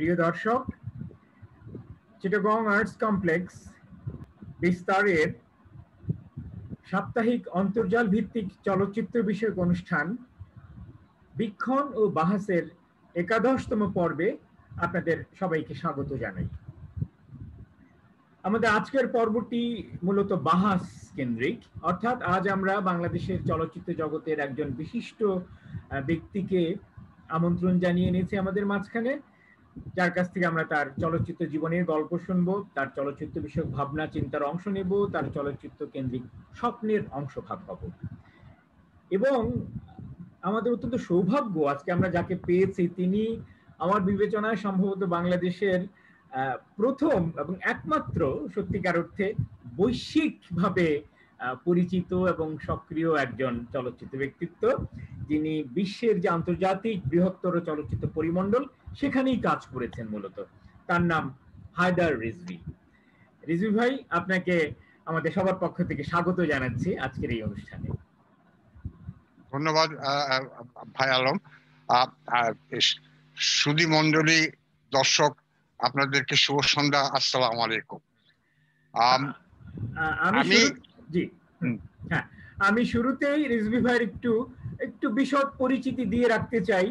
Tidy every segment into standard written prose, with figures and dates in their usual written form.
প্রিয় দর্শক, Chittagong arts complex বিস্তারের সাপ্তাহিক অন্তর্জাল ভিত্তিক চলচ্চিত্র বিষয়ক অনুষ্ঠান বীক্ষণ ও বাহাসের 11তম পর্বে আপনাদের সবাইকে স্বাগত জানাই। আমাদের আজকের পর্বটি মূলত বাহাস কেন্দ্রিক, অর্থাৎ আজ আমরা বাংলাদেশের চলচ্চিত্র জগতের একজন বিশিষ্ট ব্যক্তিকে আমন্ত্রণ জানিয়ে এনেছি আমাদের মাঝখানে, যার কাছ থেকে আমরা তার চলচ্চিত্র জীবনের গল্প শুনবো, তার চলচ্চিত্র বিষয়ক ভাবনা চিন্তার অংশ নেব, তার চলচ্চিত্র কেন্দ্রিক স্বপ্নের অংশ ভাগ হব। এবং আমাদের অত্যন্ত সৌভাগ্য, আজকে আমরা যাকে পেয়েছি তিনি আমার বিবেচনায় সম্ভবত বাংলাদেশের প্রথম এবং একমাত্র সত্যিকার অর্থে বৈশ্বিকভাবে পরিচিত এবং সক্রিয় একজন চলচ্চিত্র ব্যক্তিত্ব, যিনি বিশ্বের যে আন্তর্জাতিক বৃহত্তর চলচ্চিত্র পরিমণ্ডল সেখানেই কাজ করেছেন। মূলত তার নাম হায়দার রিজভী। রিজভী ভাই, আপনাকে আমাদের সবার পক্ষ থেকে স্বাগত জানাচ্ছি আজকের এই অনুষ্ঠানে। ধন্যবাদ ভাই আলম। সুধী মণ্ডলী, দর্শক, আপনাদেরকে শুভ সন্ধ্যা, আসসালামু আলাইকুম। আমি শুরুতেই রিজভী ভাইয়ের একটু বিশদ পরিচিতি দিয়ে রাখতে চাই,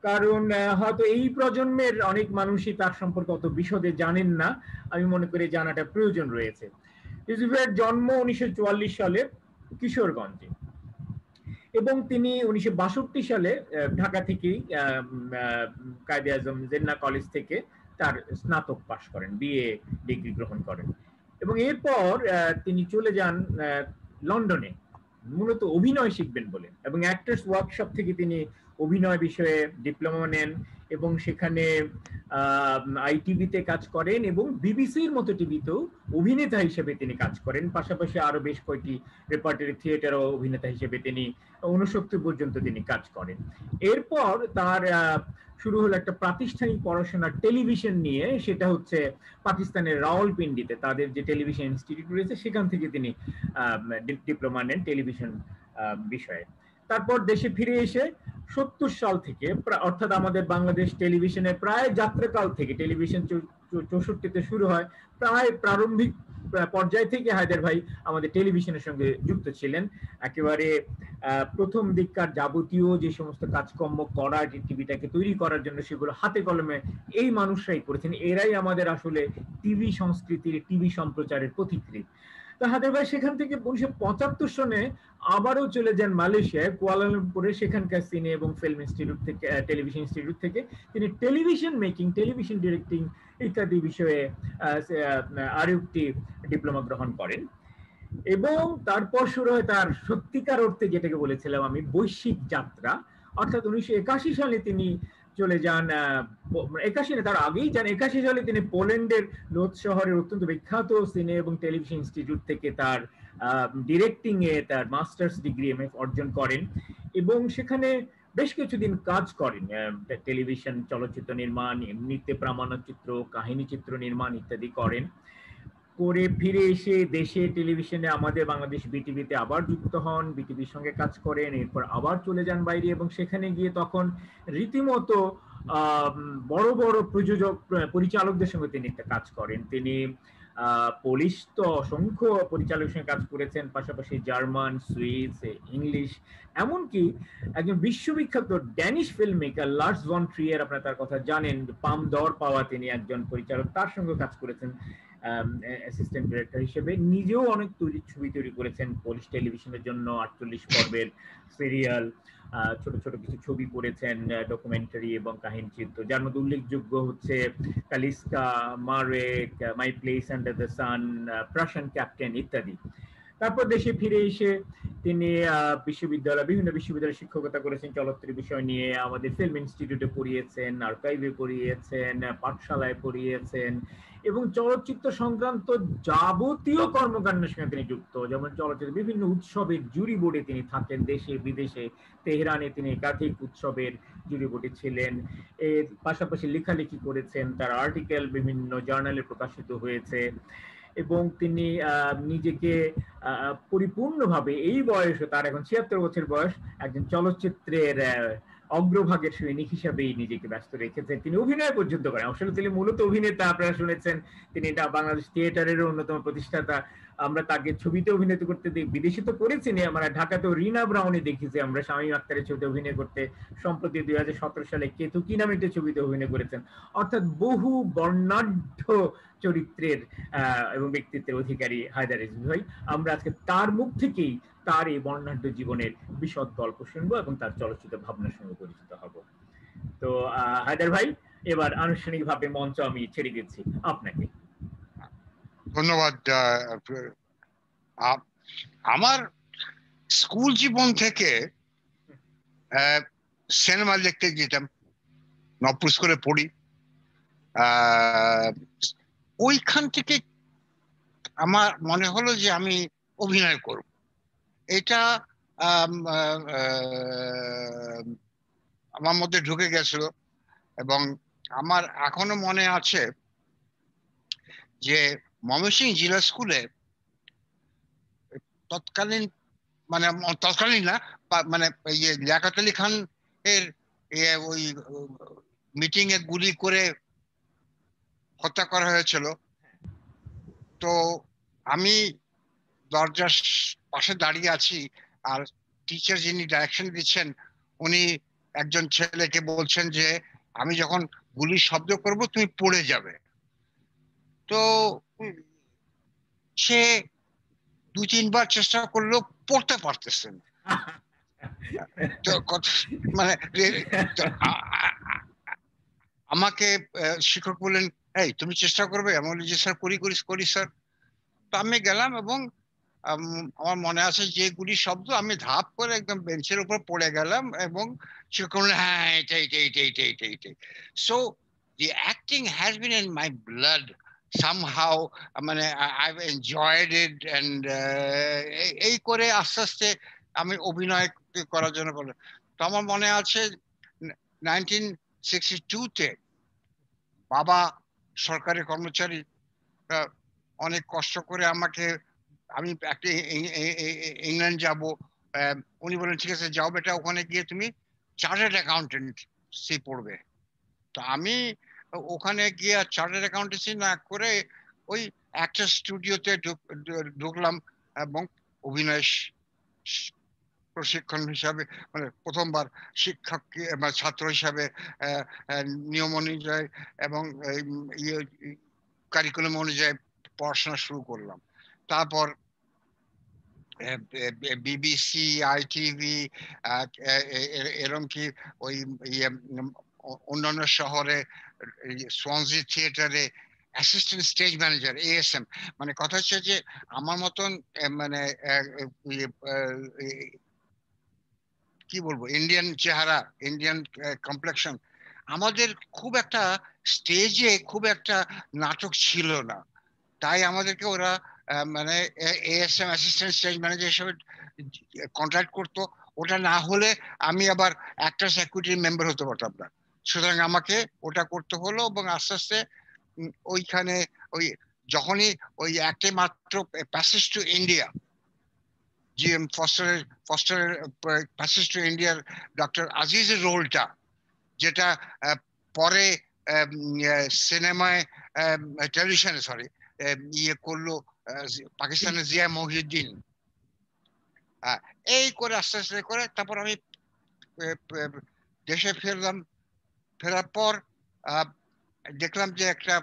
কারণ হয়তো এই প্রজন্মের অনেক মানুষই তার সম্পর্কে অত বিশদে জানেন না। আমি মনে করি জানাটা প্রয়োজন রয়েছে। রিজভী ভাইয়ের জন্ম 1944 সালে কিশোরগঞ্জে, এবং তিনি 1962 সালে ঢাকা থেকেই কায়েদে আজম জিন্নাহ কলেজ থেকে তার স্নাতক পাশ করেন, বিএ ডিগ্রি গ্রহণ করেন, এবং এরপর তিনি চলে যান লন্ডনে মূলত অভিনয় শিখবেন বলে, এবং অ্যাক্টর্স ওয়ার্কশপ থেকে তিনি অভিনয় বিষয়ে ডিপ্লোমা নেন এবং সেখানে আইটিভিতে কাজ করেন এবং বিবিসির মতো টিভিতেও অভিনেতা হিসেবে তিনি কাজ করেন। পাশাপাশি আরো বেশ কয়েকটি রেপার্টরি থিয়েটারও অভিনেতা হিসেবে তিনি 69 পর্যন্ত তিনি কাজ করেন। এরপর তার শুরু হলো একটা প্রাতিষ্ঠানিক পড়াশোনা টেলিভিশন নিয়ে, সেটা হচ্ছে পাকিস্তানের রাওয়ালপিন্ডিতে তাদের যে টেলিভিশন ইনস্টিটিউট রয়েছে সেখান থেকে তিনি ডিপ্লোমা নেন টেলিভিশন বিষয়ে। তারপর দেশে ফিরে এসে 70 সাল থেকে, অর্থাৎ আমাদের বাংলাদেশ টেলিভিশনের প্রায় যাত্রাকাল থেকে, টেলিভিশন 64-তে শুরু হয়, প্রায় প্রারম্ভিক পর্যায় থেকে হায়দার ভাই আমাদের টেলিভিশনের সঙ্গে যুক্ত ছিলেন। একেবারে প্রথম দিককার যাবতীয় যে সমস্ত কাজকর্ম করা, যে টিভিটাকে তৈরি করার জন্য, সেগুলো হাতে কলমে এই মানুষরাই করেছেন। এরাই আমাদের আসলে টিভি সংস্কৃতির, টিভি সম্প্রচারের পথিকৃৎ। হায়দার ভাই সেখান থেকে 1975 সনে আবারও চলে যান মালয়েশিয়ায়, কুয়ালালামপুরে, সেখানকার সিনে এবং ফিল্ম ইনস্টিটিউট থেকে, টেলিভিশন ইনস্টিটিউট থেকে তিনি টেলিভিশন মেকিং, টেলিভিশন ডিরেক্টিং ইত্যাদি বিষয়ে আরও একটি ডিপ্লোমা গ্রহণ করেন। এবং তারপর শুরু হয় তার সত্যিকার অর্থে, যেটাকে বলেছিলাম আমি, বৈশ্বিক যাত্রা। অর্থাৎ 1981 সালে তিনি চলে যান, 81 না, তার আগেই যান, 81 সালে তিনি পোল্যান্ডের লোদ শহরের অত্যন্ত বিখ্যাত সিনে এবং টেলিভিশন ইনস্টিটিউট থেকে তার ডিরেক্টিং এ তার মাস্টার্স ডিগ্রি এমএফ অর্জন করেন এবং সেখানে বেশ কিছুদিন কাজ করেন, টেলিভিশন চলচ্চিত্র নির্মাণ, এমনিতে প্রামাণ্যচিত্র, কাহিনী চিত্র নির্মাণ ইত্যাদি করেন। করে ফিরে এসে দেশে টেলিভিশনে আমাদের বাংলাদেশ বিটিভিতে আবার যুক্ত হন, বিটিভির সঙ্গে কাজ করেন, এরপর আবার চলে যান বাইরে এবং সেখানে গিয়ে তখন রীতিমতো বড় বড় প্রযোজক, পরিচালকদের সঙ্গে তিনি একটা কাজ করেন। তিনি পোলিশ তো অসংখ্য পরিচালকের সঙ্গে কাজ করেছেন, পাশাপাশি জার্মান, সুইস, ইংলিশ, এমনকি একজন বিশ্ববিখ্যাত ড্যানিশ ফিল্ম মেকার লার্স ভন ট্রিয়ার, আপনারা তার কথা জানেন, পাম দর পাওয়া তিনি একজন পরিচালক, তার সঙ্গে কাজ করেছেন অ্যাসিস্ট্যান্ট ডিরেক্টর হিসেবে। নিজেও অনেক ছবি তৈরি করেছেন পোলিশ টেলিভিশনের জন্য, 48 পর্বের সিরিয়াল, ছোট ছোট কিছু ছবি করেছেন, ডকুমেন্টারি এবং কাহিনী চিত্র, যার মধ্যে উল্লেখযোগ্য হচ্ছে Kaliska, Marek, my place under the sun, Prussian captain ইত্যাদি। তারপর দেশে ফিরে এসে তিনি বিভিন্ন বিশ্ববিদ্যালয়ে শিক্ষকতা করেছেন চলচ্চিত্র বিষয় নিয়ে, আমাদের ফিল্ম ইনস্টিটিউটে পড়িয়েছেন, আর্কাইভে পড়িয়েছেন, পাঠশালায় পড়িয়েছেন এবং চলচ্চিত্র সংক্রান্ত যাবতীয় কর্মকাণ্ডের সঙ্গে তিনি যুক্ত। যেমন চলচ্চিত্র বিভিন্ন উৎসবের জুরি বোর্ডে তিনি থাকেন, দেশে বিদেশে। তেহরানে তিনি একাধিক উৎসবের জুরি বোর্ডে ছিলেন। এর পাশাপাশি লেখালেখি করেছেন, তার আর্টিকেল বিভিন্ন জার্নালে প্রকাশিত হয়েছে এবং তিনি নিজেকে পরিপূর্ণভাবে এই বয়সে, তার এখন 76 বছর বয়স, একজন চলচ্চিত্রের অগ্রভাগের সৈনিক হিসাবেই নিজেকে ব্যস্ত রেখেছেন। তিনি অভিনয় পর্যন্ত করেন, আসলে তিনি মূলত অভিনেতা, আপনারা শুনেছেন তিনি বাংলাদেশ থিয়েটারের অন্যতম প্রতিষ্ঠাতা। আমরা তাকে ছবিতে অভিনয় করতে বিদেশে তো করেছি, আমরা ঢাকাতেও রিনা ব্রাউনে দেখেছি, আমরা শামীম আখতারের ছবিতে অভিনয় করতে। সম্প্রতি 2017 সালে কেতুকি নামে একটি ছবিতে অভিনয় করেছেন। অর্থাৎ বহু বর্ণাঢ্য চরিত্রের এবং ব্যক্তিত্বের অধিকারী হায়দার রিজভী ভাই। আমরা আজকে তার মুখ থেকেই তার এই বর্ণাঢ্য জীবনের বিশদ গল্প শুনবো এবং তার চলচ্চিত্র ভাবনার সঙ্গে পরিচিত হব। তো হায়দার ভাই, এবার আনুষ্ঠানিকভাবে মঞ্চ আমি ছেড়ে দিচ্ছি আপনাকে। ধন্যবাদ। আমার স্কুল জীবন থেকে সিনেমা দেখতে যেতাম, নবপুর স্কুলে পড়ি। ওইখান থেকে আমার মনে হলো যে আমি অভিনয় করব। এটা আমার মধ্যে ঢুকে গেছিল এবং আমার এখনো মনে আছে যে ময়মনসিংহ জেলা স্কুলে তৎকালীন, মানে তৎকালীন না, মানে লিয়াকত আলী খান এর ওই মিটিং এ গুলি করে হত্যা করা হয়েছিল। তো আমি দরজার পাশে দাঁড়িয়ে আছি, আর টিচার যিনি ডাইরেকশন দিচ্ছেন উনি একজন ছেলেকে বলছেন যে আমি যখন গুলির শব্দ করব তুমি পড়ে যাবে। তো সে 2-3 বার চেষ্টা করলেও পড়তে পারতেছেন। তো মানে আমাকে শিক্ষক বললেন, এই তুমি চেষ্টা করবে? আমি বলি যে স্যার করি করি করি স্যার। তো আমি গেলাম এবং আমার মনে আছে যে গুলির শব্দ, আমি ধাপ করে একদম বেঞ্চের উপর পড়ে গেলাম এবং শিক্ষক বললেন, হ্যাঁ এটা এটা এটা এটা এটা এটা। So the acting has been in my blood somehow, মানে I've enjoyed it and এই করে আস্তে আস্তে আমি অভিনয় করার জন্য বললাম। তো আমার মনে আছে 1962-তে বাবা সরকারি কর্মচারী, অনেক কষ্ট করে আমাকে, আমি একটা ইংল্যান্ড যাব, উনি বলেন ঠিক আছে যাও বেটা, ওখানে গিয়ে তুমি চার্টার্ড অ্যাকাউন্টেন্সি পড়বে। তো আমি ওখানে গিয়ে চার্টার্ড অ্যাকাউন্টেন্সি না করে ওই একটা স্টুডিওতে ঢুকলাম এবং অভিনয় প্রশিক্ষণ হিসাবে, মানে প্রথমবার শিক্ষক ছাত্র হিসাবে নিয়ম অনুযায়ী এবং কারিকুলাম অনুযায়ী পড়াশোনা শুরু করলাম। তারপর বিবিসি, আইটিভি, এরকম কি ওই অন্যান্য শহরে সোয়ানজি থিয়েটারে অ্যাসিস্ট্যান্ট স্টেজ ম্যানেজার, এএসএম। মানে কথা হচ্ছে যে আমার মতন মানে কি বলবো, ইন্ডিয়ান চেহারা, ইন্ডিয়ান কমপ্লেকশন, আমাদের খুব একটা স্টেজে খুব একটা নাটক ছিল না, তাই আমাদেরকে ওরা মানে এএসএম অ্যাসিস্ট্যান্ট স্টেজ ম্যানেজার হিসেবে কন্ট্রাক্ট করতো। ওটা না হলে আমি আবার অ্যাক্টার্স অ্যাকুইটির মেম্বার হতে পারতাম না, সুতরাং আমাকে ওটা করতে হলো। এবং আস্তে আস্তে ওইখানে ওই যখনই ওই একটা মাত্র প্যাসেজ টু ইন্ডিয়া, জিএম ফস্টারের প্যাসেজ টু ইন্ডিয়ার ডক্টর আজিজের রোলটা, যেটা পরে সিনেমায়, টেলিভিশনে সরি ইয়ে করলো পাকিস্তানের জিয়া মহিউদ্দিন। এই করে আস্তে আস্তে করে তারপর আমি দেশে ফিরলাম। ফেরার পর দেখলাম যে একটা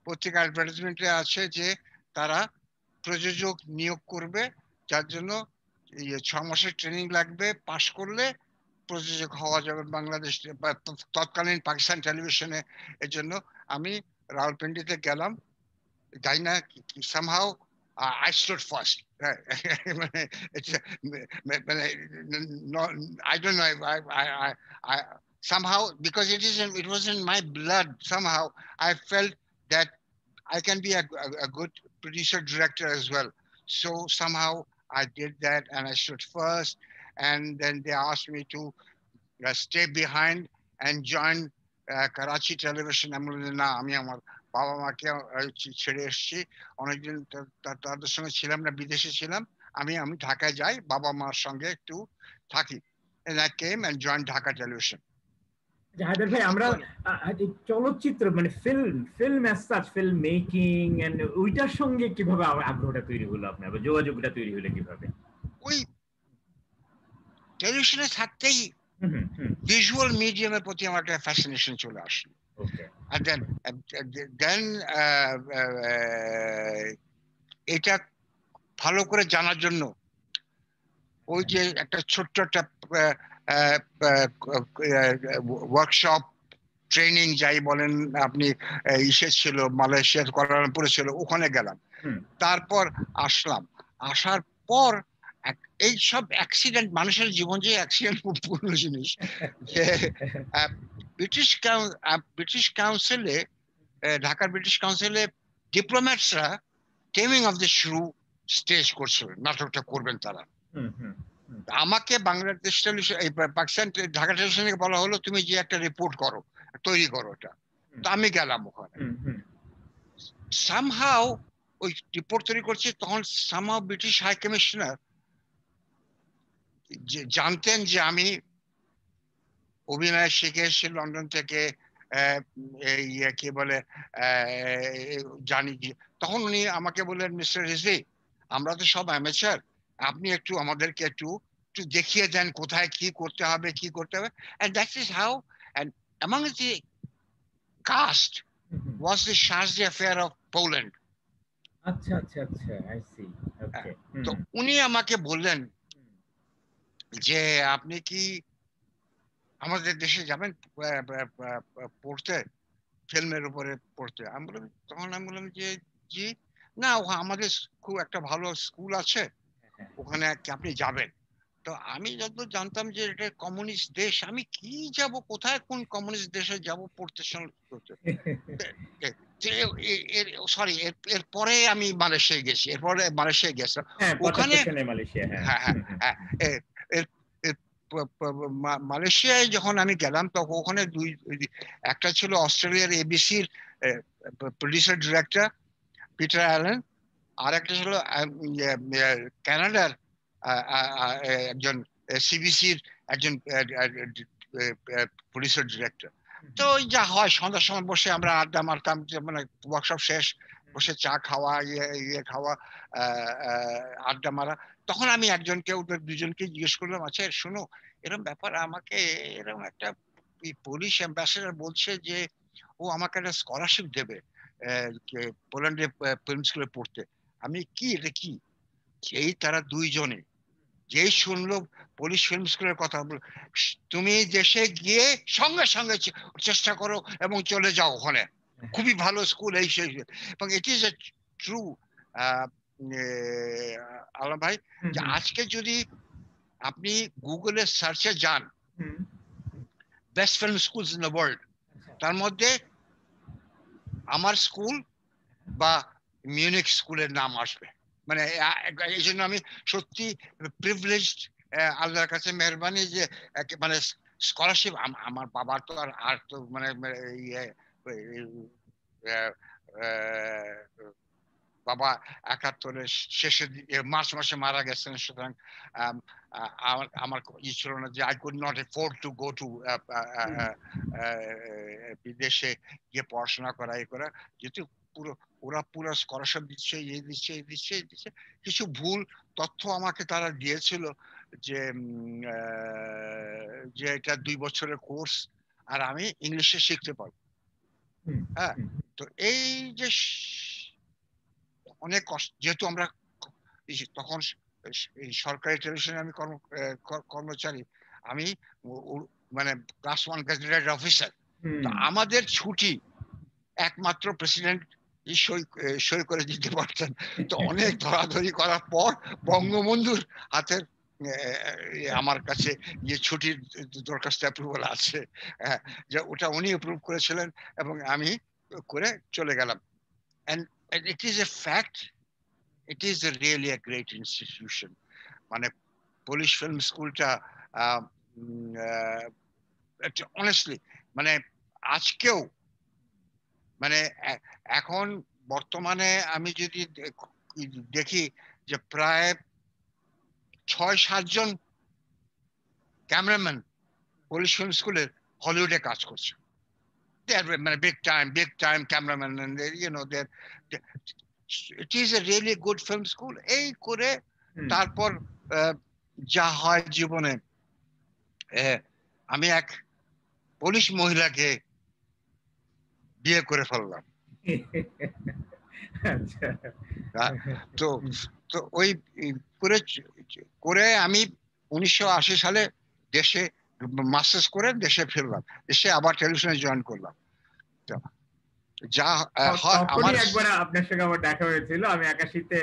পত্রিকা অ্যাডভার্টাইজমেন্টে আছে যে তারা প্রযোজক নিয়োগ করবে, যার জন্য 6 মাসের ট্রেনিং লাগবে, পাশ করলে প্রযোজক হওয়া যাবে বাংলাদেশ তৎকালীন পাকিস্তান টেলিভিশনে। এর জন্য আমি রাওয়ালপিন্ডিতে গেলাম, তাই না, somehow I stood first. It's no, I don't know. I somehow, because it was in my blood. Somehow I felt that I can be a good producer director as well. So somehow I did that and I stood first. And then they asked me to stay behind and join Karachi Television. আমি বললাম না, আমি আমার বাবা মাকে ছেড়ে এসেছি, অনেকদিন তাদের সঙ্গে ছিলাম না, বিদেশে ছিলাম, আমি ঢাকায় যাই, বাবা মার সঙ্গে একটু থাকি। and I came and joined Dhaka Television. Haider ভাই, আমরা চলচ্চিত্র মানে film as such, film making and ওইটার সঙ্গে কিভাবে আগ্রহটা তৈরি হলো আপনার, বা যোগাযোগটা তৈরি হলো কিভাবে? ওই টেলিভিশনে থাকতেই ভিজুয়াল মিডিয়ামের প্রতি আমার একটা ফ্যাসিনেশন চলে আসলো। আর দেন এটা ভালো করে জানার জন্য ওই যে একটা ছোট্ট একটা ওয়ার্কশপ ট্রেনিং যাই বলেন আপনি, ইসে ছিল মালয়েশিয়ার কুয়ালালামপুরে ছিল, ওখানে গেলাম। তারপর আসলাম, আসার পর এই সব অ্যাক্সিডেন্ট, মানুষের জীবন যে অ্যাক্সিডেন্ট পূর্ণ জিনিস। ব্রিটিশ কাউন্সিলে, ঢাকার ব্রিটিশ কাউন্সিলে ডিপ্লোম্যাটসরা টেমিং অফ দ্য শ্রু স্টেজ করছিল, নাটকটা করবেন তারা। আমাকে বাংলাদেশ টেলিভিশন, পাকিস্তান ঢাকা টেলিভিশন থেকে বলা হলো তুমি যে একটা রিপোর্ট করো, তৈরি করো ওটা। তো আমি গেলাম ওখানে, সামহাও ওই রিপোর্ট তৈরি করছি। তখন সামহাও ব্রিটিশ হাই কমিশনার জানতেন যে আমি অভিনয় শিখে এসেছি লন্ডন থেকে, কি বলে জানি। তখন উনি আমাকে বললেন, মিস্টার রিজভী, আমরা তো সব অ্যামেচার, আপনি একটু আমাদেরকে একটু দেখিয়ে দেন কোথায় কি করতে হবে, কি করতে হবে। and that is how, and among the cast was the Shazdi affair of Poland. আচ্ছা আচ্ছা আচ্ছা, আই সি, ওকে। তো উনি আমাকে বললেন যে আপনি কি আমাদের দেশে যাবেন পড়তে, ফিল্মের উপরে পড়তে? তখন আমি বললাম যে জি, না আমাদের খুব একটা ভালো স্কুল আছে, ওখানে আপনি যাবেন। তো আমি যত জানতাম যে এটা কমিউনিস্ট দেশ, আমি কি যাব, কোথায় কোন কমিউনিস্ট দেশে যাব পড়তে? সরি, এরপরে আমি মালয়েশিয়া গেছি, এরপরে মালয়েশিয়া গেছিলাম ওখানে। হ্যাঁ হ্যাঁ হ্যাঁ, মালয়েশিয়ায় যখন আমি গেলাম তখন ওখানে একটা ছিল অস্ট্রেলিয়ার এবিসির প্রডিউসার ডিরেক্টর পিটার অ্যালেন, আর একটা ছিল কানাডার একজন সিবিসির একজন প্রডিউসার ডিরেক্টর। তো ওই যা হয়, সন্ধ্যার সময় বসে আমরা আড্ডা মারতাম, মানে ওয়ার্কশপ শেষ, বসে চা খাওয়া, ইয়ে খাওয়া, আড্ডা মারা। তখন আমি একজনকে, ওদের দুজনকে জিজ্ঞেস করলাম, আচ্ছা শোনো, এরকম ব্যাপার, আমাকে এরকম একটা পুলিশ অ্যাম্বাসেডর বলছে যে ও আমাকে একটা স্কলারশিপ দেবে পোল্যান্ডে ফিল্ম স্কুলে পড়তে। আমি কি, এটা কি? এই তারা দুইজনে যেই শুনলো পুলিশ ফিল্ম স্কুলের কথা, তুমি দেশে গিয়ে সঙ্গে সঙ্গে চেষ্টা করো এবং চলে যাও ওখানে, খুবই ভালো স্কুল, এই সেই। এবং it is a true Alam ভাই, যে আজকে যদি আপনি গুগলে সার্চে যান best film schools in the world, তার মধ্যে আমার স্কুল বা মিউনিক স্কুলের নাম আসবে। মানে এই জন্য আমি সত্যি প্রিভিলেজড, আল্লাহর কাছে মেহরবানি যে মানে স্কলারশিপ আমার বাবার তো আর তো মানে বাবা 71-এর শেষের মার্চ মাসে মারা গেছেন, সুতরাং আমার ছিল না যে I could not afford to go to বিদেশে গিয়ে পড়াশোনা করা, এই করা। যেহেতু ওরা পুরো স্কলারশিপ দিচ্ছে, দিচ্ছে। কিছু ভুল তথ্য আমাকে তারা দিয়েছিল যে এটা 2 বছরের কোর্স, আর আমি ইংলিশে শিখতে পারবো। হ্যাঁ, তো এই যে অনেক কষ্ট, যেহেতু আমরা তখন সরকারি টেলিভিশনে আমি কর্মচারী, আমি মানে ক্লাস 1 গ্যাজেটেড অফিসার। তো আমাদের ছুটি একমাত্র প্রেসিডেন্ট সই করে দিতে পারতেন। তো অনেক ধরাধরি করার পর বঙ্গবন্ধুর হাতের আমার কাছে যে ছুটির দরখাস্ত অ্যাপ্রুভাল আছে, যে ওটা উনি অ্যাপ্রুভ করেছিলেন এবং আমি করে চলে গেলাম। and it is a fact, it is really a great institution. মানে পুলিশ ফিল্ম স্কুলটা honestly, মানে আজকেও, মানে এখন বর্তমানে আমি যদি দেখি যে প্রায় 6-7 জন ক্যামেরাম্যান পুলিশ ফিল্ম স্কুলের হলিউডে কাজ করছে। মানে big time cameraman, and it is a really good film school. এই করে তারপর যা হয় জীবনে, আমি এক পুলিশ মহিলাকে বিয়ে করে ফেললাম। তো তো ওই করে আমি 1980 সালে দেশে মাস্টার্স করে দেশে ফিরলাম, এসে আবার টেলিভিশনে জয়েন করলাম। যা আমার একবার আপনার সঙ্গে আমার দেখা হয়েছিল, আমি 81-তে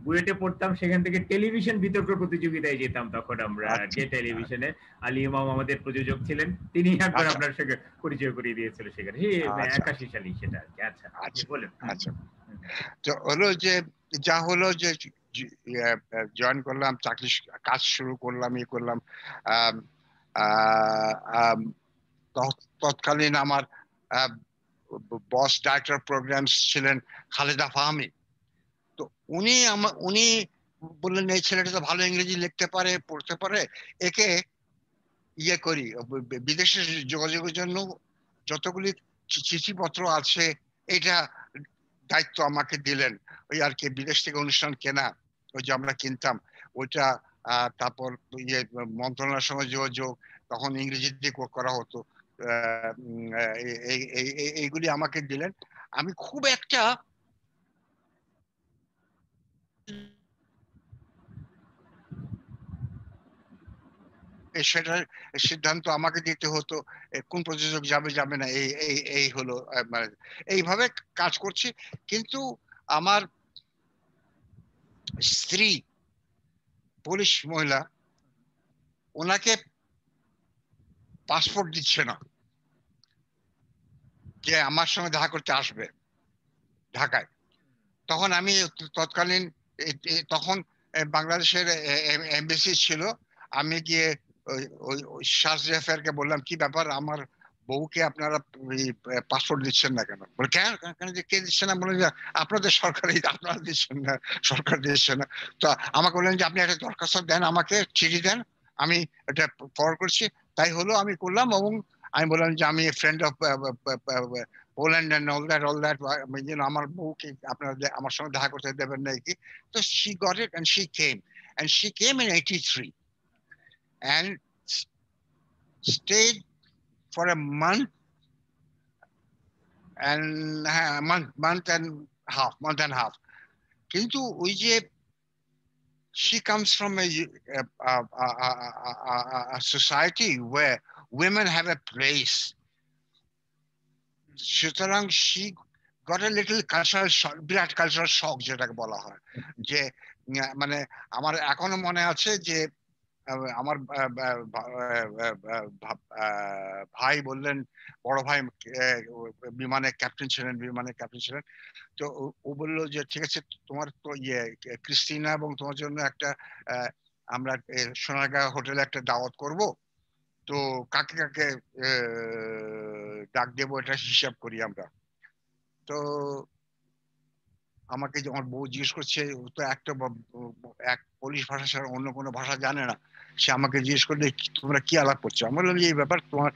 বুয়েটে পড়তাম, সেখান থেকে টেলিভিশন বিতর্ক প্রতিযোগিতায় যেতাম তখন আমরা। যে টেলিভিশনে আলী ইমাম আমাদের প্রযোজক ছিলেন, তিনি একবার আপনার সঙ্গে পরিচয় করিয়ে দিয়েছিল সেখানে, 81 সালে সেটা আর কি। আচ্ছা বলেন। আচ্ছা, তো হলো যে যা হলো যে জয়েন করলাম, চাকরি কাজ শুরু করলাম, করলাম। তৎকালীন আমার বস ডাইরেক্টর প্রোগ্রামস ছিলেন খালেদা ফাহমি। তো উনি বললেন এই ছেলেটা তো ভালো ইংরেজি লিখতে পারে, পড়তে পারে, একে করি, বিদেশে যোগাযোগের জন্য যতগুলি চিঠিপত্র আছে এটা দায়িত্ব আমাকে দিলেন। ওই আর কি, বিদেশ থেকে অনুষ্ঠান কেনা, ওই যে আমরা কিনতাম ওইটা, তারপর মন্ত্রণালয়ের সঙ্গে যোগাযোগ, তখন ইংরেজিতে করা হতো, এইগুলি আমাকে দিলেন। আমি খুব একটা সেটার সিদ্ধান্ত আমাকে দিতে হতো, কোন প্রযোজক যাবে যাবে না, এই হলো, মানে এইভাবে কাজ করছি। কিন্তু আমার স্ত্রী পুলিশ মহিলা, ওনাকে পাসপোর্ট দিচ্ছে না যে আমার সঙ্গে দেখা করতে আসবে ঢাকায়। তখন আমি তৎকালীন তখন বাংলাদেশের এমবেসি ছিল, আমি গিয়ে ওই শাহজি আফেয়ারকে বললাম কি ব্যাপার, আমার বউকে আপনারা পাসপোর্ট দিচ্ছেন না কেন? বলে কেন কে দিচ্ছে না? বলে যে আপনাদের সরকারই, আপনারা দিচ্ছেন না, সরকার দিচ্ছে না। তো আমাকে বললেন যে আপনি একটা দরখাস্ত দেন, আমাকে চিঠি দেন, আমি এটা ফরওয়ার্ড করছি। তাই হলো, আমি করলাম, এবং আমি বললাম যে আমি friend of Poland and all that, আমার বউকে আপনারা আমার সঙ্গে দেখা করতে দেবেন না কি? তো she got it and she came in 83 and stayed for a month and half. কিন্তু ওই যে she comes from a society where women have a place, সুতরাং she got a little cultural shock, বিরাট কালচারাল শক যেটাকে বলা হয়। যে মানে আমার এখনো মনে আছে যে আমার ভাই বললেন, বড় ভাই বিমানের ক্যাপ্টেন ছিলেন, তো ও বললো যে ঠিক আছে, তোমার তো ক্রিস্টিনা এবং তোমার জন্য একটা আমরা সোনারগাঁ হোটেলে একটা দাওয়াত করব, তো কাকে কাকে ডাক দেবো এটা হিসাব করি আমরা। তো আমাকে আমার বউ জিজ্ঞেস করছে, তো এক পোলিশ ভাষা ছাড়া অন্য কোনো ভাষা জানে না, সে আমাকে জিজ্ঞেস করলে তোমরা কি আলাপ করছো? আমি বললাম এই ব্যাপার, তোমার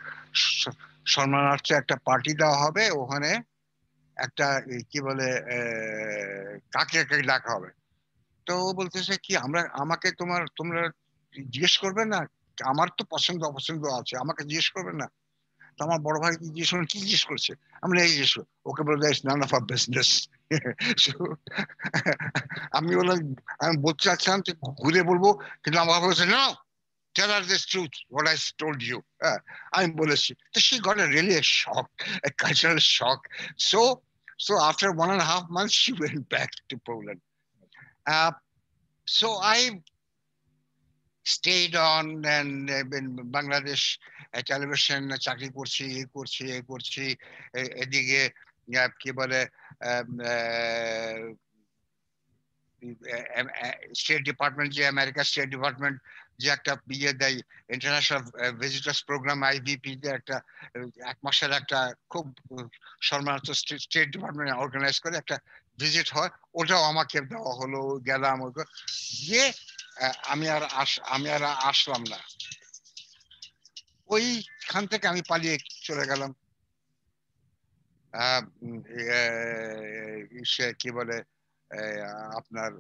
সম্মানার্থে একটা পার্টি দেওয়া হবে, ওখানে একটা কি বলে কাকে কাকে ডাকা হবে। তো বলতেছে কি আমাকে তোমরা জিজ্ঞেস করবে না? আমার তো পছন্দ অপছন্দ আছে, আমাকে জিজ্ঞেস করবে না? তো আমার বড় ভাই জিজ্ঞেস করেন কি জিজ্ঞেস করছে? আমরা এই জিজ্ঞেস, ওকে বলে that's none of our business. আমি বললাম, আমি বলতে চাচ্ছিলাম ঘুরে বলবো, কিন্তু আমার বলছে না, tell her this truth, what I told you. আমি বলেছি। So she got a shock, a cultural shock. So after 1.5 months, she went back to Poland. So I stayed on and in Bangladesh television চাকরি করছি, এদিকে কি বলে state department, যে America state department যে একটা বিয়ে দেয়, ইন্টারন্যাশনাল ভিজিটার্স প্রোগ্রাম, আইভিপি, যে একটা 1 মাসের একটা খুব সম্মানিত স্টেট ডিপার্টমেন্ট অর্গানাইজ করে একটা ভিজিট হয়, ওটাও আমাকে দেওয়া হলো, গেলাম, গিয়ে আমি আর আসলাম না। ওইখান থেকে আমি পালিয়ে চলে গেলাম সে কি বলে আপনার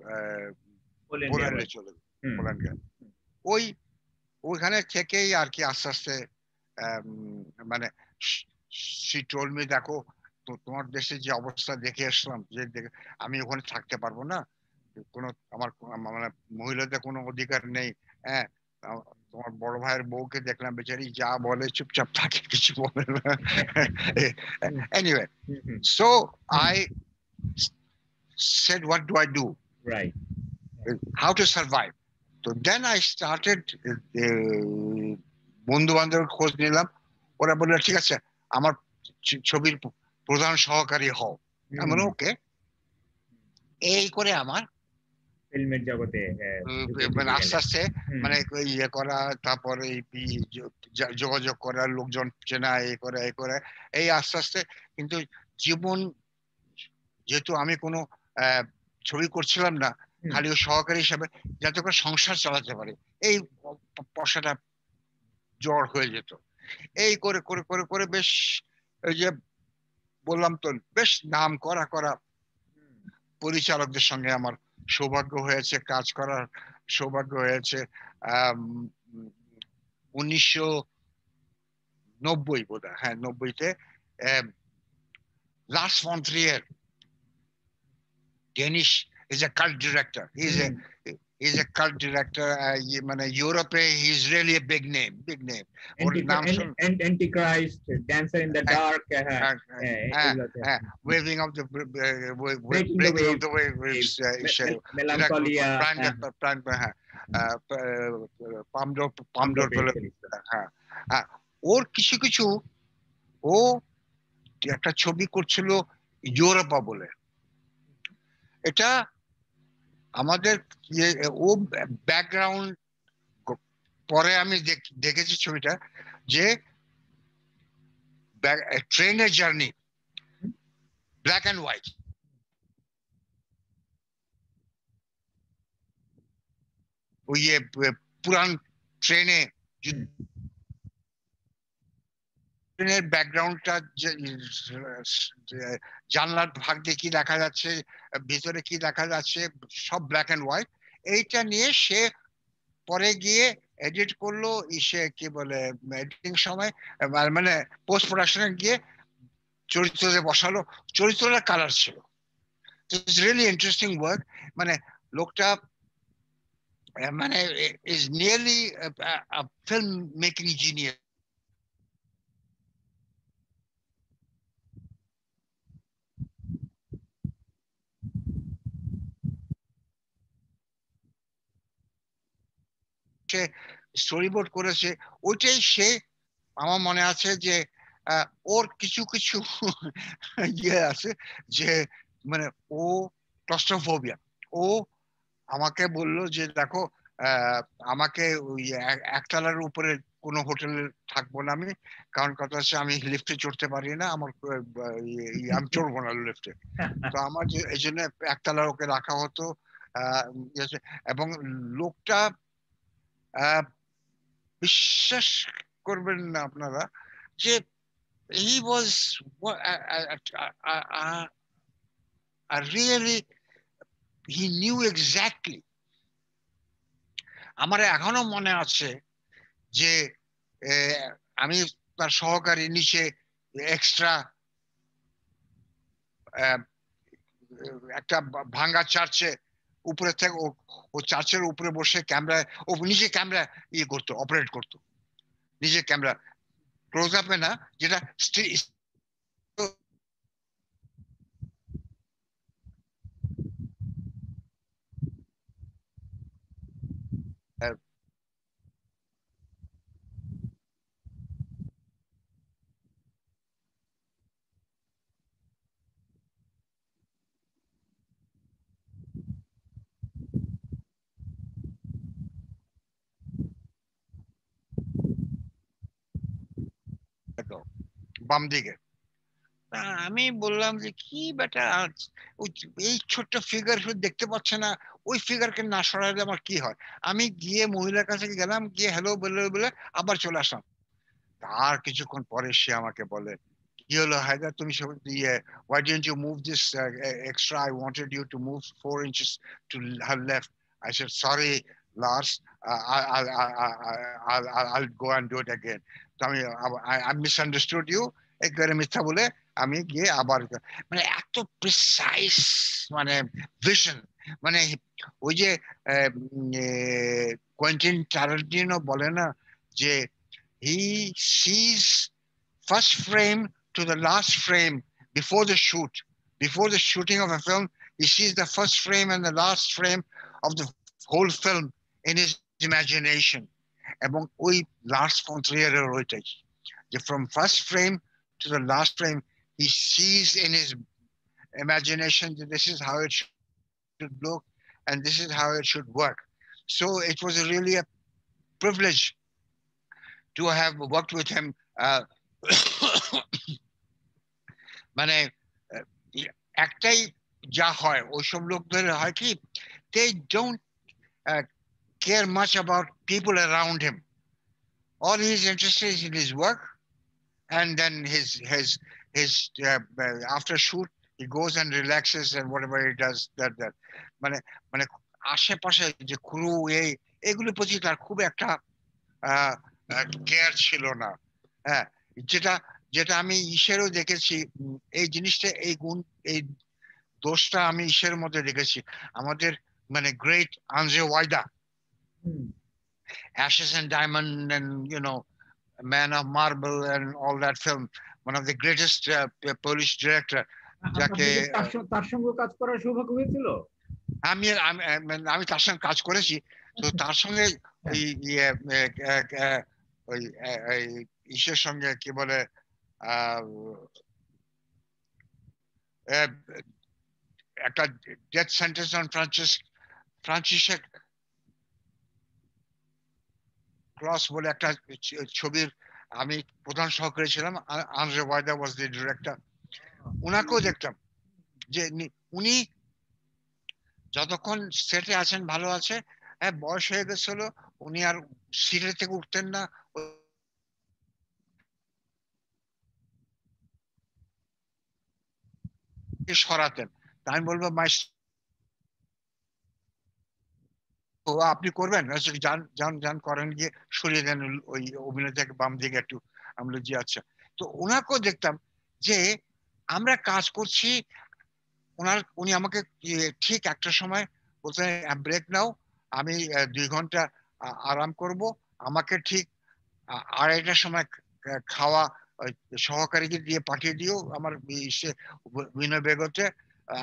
পোল্যান্ডে চলে পোল্যান্ড গেলাম। ওই ওইখানে থেকেই আর কি আস্তে আস্তে মানে she told me দেখো তো তোমার দেশে যে অবস্থা দেখে আসলাম যে আমি ওখানে থাকতে পারবো না, কোনো আমার মানে মহিলাদের কোনো অধিকার নেই। হ্যাঁ, তোমার বড় ভাইয়ের বউকে দেখলাম বেচারি যা বলে চুপচাপ থাকে, কিছু বলে না। Anyway, so I said what do I do, right, how to survive. So then I started বন্ধু বান্ধবের খোঁজ নিলাম। ওরা বললো ঠিক আছে আমার ছবির প্রধান সহকারী হও। আমি বললাম ওকে। এই করে আমার ফিল্মের জগতে মানে আস্তে আস্তে মানে ইয়ে করা, তারপরে যোগাযোগ করা, লোকজন চেনা, এই করে এই আস্তে আস্তে। কিন্তু জীবন যেহেতু আমি কোনো ছবি করছিলাম না, খালি সহকারী হিসাবে যাতে করে সংসার চালাতে পারে এই পয়সাটা জড় হয়ে যেত। এই করে করে করে করে বেশ এই যে বললাম তো বেশ নাম করা পরিচালকদের সঙ্গে আমার সৌভাগ্য হয়েছে কাজ করার সৌভাগ্য হয়েছে। 1990 বোধহয়, হ্যাঁ 90-তে লার্স von ট্রিয়ার, Danish, is a cult director. He's a cult director. মানে ইউরোপে he is really a big name. Antichrist, Dancer in the Dark, Waving of the Breaking of the Waves, Melancholia, Palmdor, ওর কিছু কিছু ও একটা ছবি করছিল ইউরোপা বলে। এটা আমাদের ও ব্যাকগ্রাউন্ড পরে আমি দেখেছি ছবিটা, যে ট্রেনের জার্নি, ব্ল্যাক অ্যান্ড হোয়াইট, ওই পুরান ট্রেনে ট্রেনের ব্যাকগ্রাউন্ডটা, জানলার ভাগ দিয়ে কি দেখা যাচ্ছে, ভিতরে কি দেখা যাচ্ছে, সব ব্ল্যাক অ্যান্ড হোয়াইট। এইটা নিয়ে সে পরে গিয়ে এডিট করলো, সে কি বলে এডিটিং সময় মানে পোস্ট প্রোডাকশনে গিয়ে চরিত্রে বসালো, চরিত্রটা কালার ছিল। It's really interesting work. মানে লোকটা মানে is nearly film making genius. Say story board করেছে, ওইটাই সে আমার মনে আছে যে ওর কিছু কিছু ইয়ে আছে যে মানে ও ক্লস্ট্রোফোবিয়া। ও আমাকে বলল যে দেখো আমাকে ওই একতলার উপরে কোনো হোটেলে থাকবো না আমি, কারণ কথা হচ্ছে আমি লিফটে চড়তে পারি না, আমার আমি চড়বো না লিফটে। তো আমার এই জন্য একতলার ওকে রাখা হতো। এবং লোকটা বিশ্বাস করবেন না আপনারা যে he was really, he knew exactly. আমার এখনো মনে আছে যে আমি তার সহকারী, নিচে এক্সট্রা একটা ভাঙ্গা চার্চে উপরে থেকে ও চার্চের উপরে বসে ক্যামেরা, ও নিজে ক্যামেরা ইয়ে করতো, অপারেট করতো নিজে ক্যামেরা, ক্লোজ আপে না, যেটা বাম দিকে। আমি বললাম যে কি বেটা, এই ছোট্ট ফিগার দেখতে পাচ্ছে না, ওই ফিগারকে না সরালে আমার কি হয়। আমি গিয়ে মহিলার কাছে গেলাম, গিয়ে হ্যালো বলে বলে আবার চলে আসলাম। তার কিছুক্ষণ পরে সে আমাকে বলে, কি হলো হায়দার, তুমি why didn't you move this extra? I wanted you to move 4 inches to her left. I said, sorry, Lars, I'll go and do it again. তো I misunderstood you. একবারে মিথ্যা বলে আমি গিয়ে আবার, মানে এত প্রিসাইজ, মানে ভিশন, মানে ওই যে কোয়েন্টিন ট্যারান্টিনো বলে না যে he sees first frame to the last frame before the shoot. Before the shooting of a film, he sees the first frame and the last frame of the whole film in his imagination. এবং ওই লার্স von ট্রিয়ারের ওইটাই, যে from first frame to the last frame he sees in his imagination that this is how it should look and this is how it should work. So it was really a privilege to have worked with him. মানে একটাই যা হয় ওইসব লোকদের হয় কি, they don't care much about people around him. All he's interested is in his work, and then his after shoot he goes and relaxes and whatever he does that মানে মানে আশেপাশে যে ক্রু এগুলোর প্রতি তার খুব একটা কেয়ার ছিল না। হ্যাঁ, যেটা যেটা আমি ঈশ্বরেও দেখেছি, এই জিনিসটা, এই গুণ, এই দোষটা আমি ঈশ্বরের মধ্যে দেখেছি। আমাদের মানে গ্রেট আঞ্জে ওয়াইদা, Ashes and Diamond, and Man of Marble and all that film, one of the greatest Polish director, যাকে তার সঙ্গে কাজ করার সৌভাগ্য হয়েছিল। আমি আমি তার সঙ্গে কাজ করেছি, তো তার সঙ্গে ওই ইসের সঙ্গে কি বলে একটা ডেথ সেন্টেন্স অন ফ্রান্সিসেক ক্রস বলে একটা ছবির আমি প্রধান সহকারী ছিলাম। আন্দ্রে ওয়াইদা ওয়াজ দ্য ডিরেক্টর। উনাকেও দেখতাম যে উনি যতক্ষণ সেটে আছেন ভালো আছে, হ্যাঁ বয়স হয়ে গেছিল, উনি আর সিটের থেকে উঠতেন না, সরাতেন। আমি বলবো আপনি করবেন, যান যান যান করেন, গিয়ে সরিয়ে দেন ওই অভিনেতাকে বাম দিকে একটু। আমি বলি জি আচ্ছা। তো ওনাকেও দেখতাম যে আমরা কাজ করছি, উনি আমাকে ঠিক একটা সময় বলতেন ব্রেক নাও, আমি 2 ঘন্টা আরাম করব, আমাকে ঠিক 2:30টার সময় খাওয়া সহকারীকে দিয়ে পাঠিয়ে দিও আমার উইনাবেগোতে,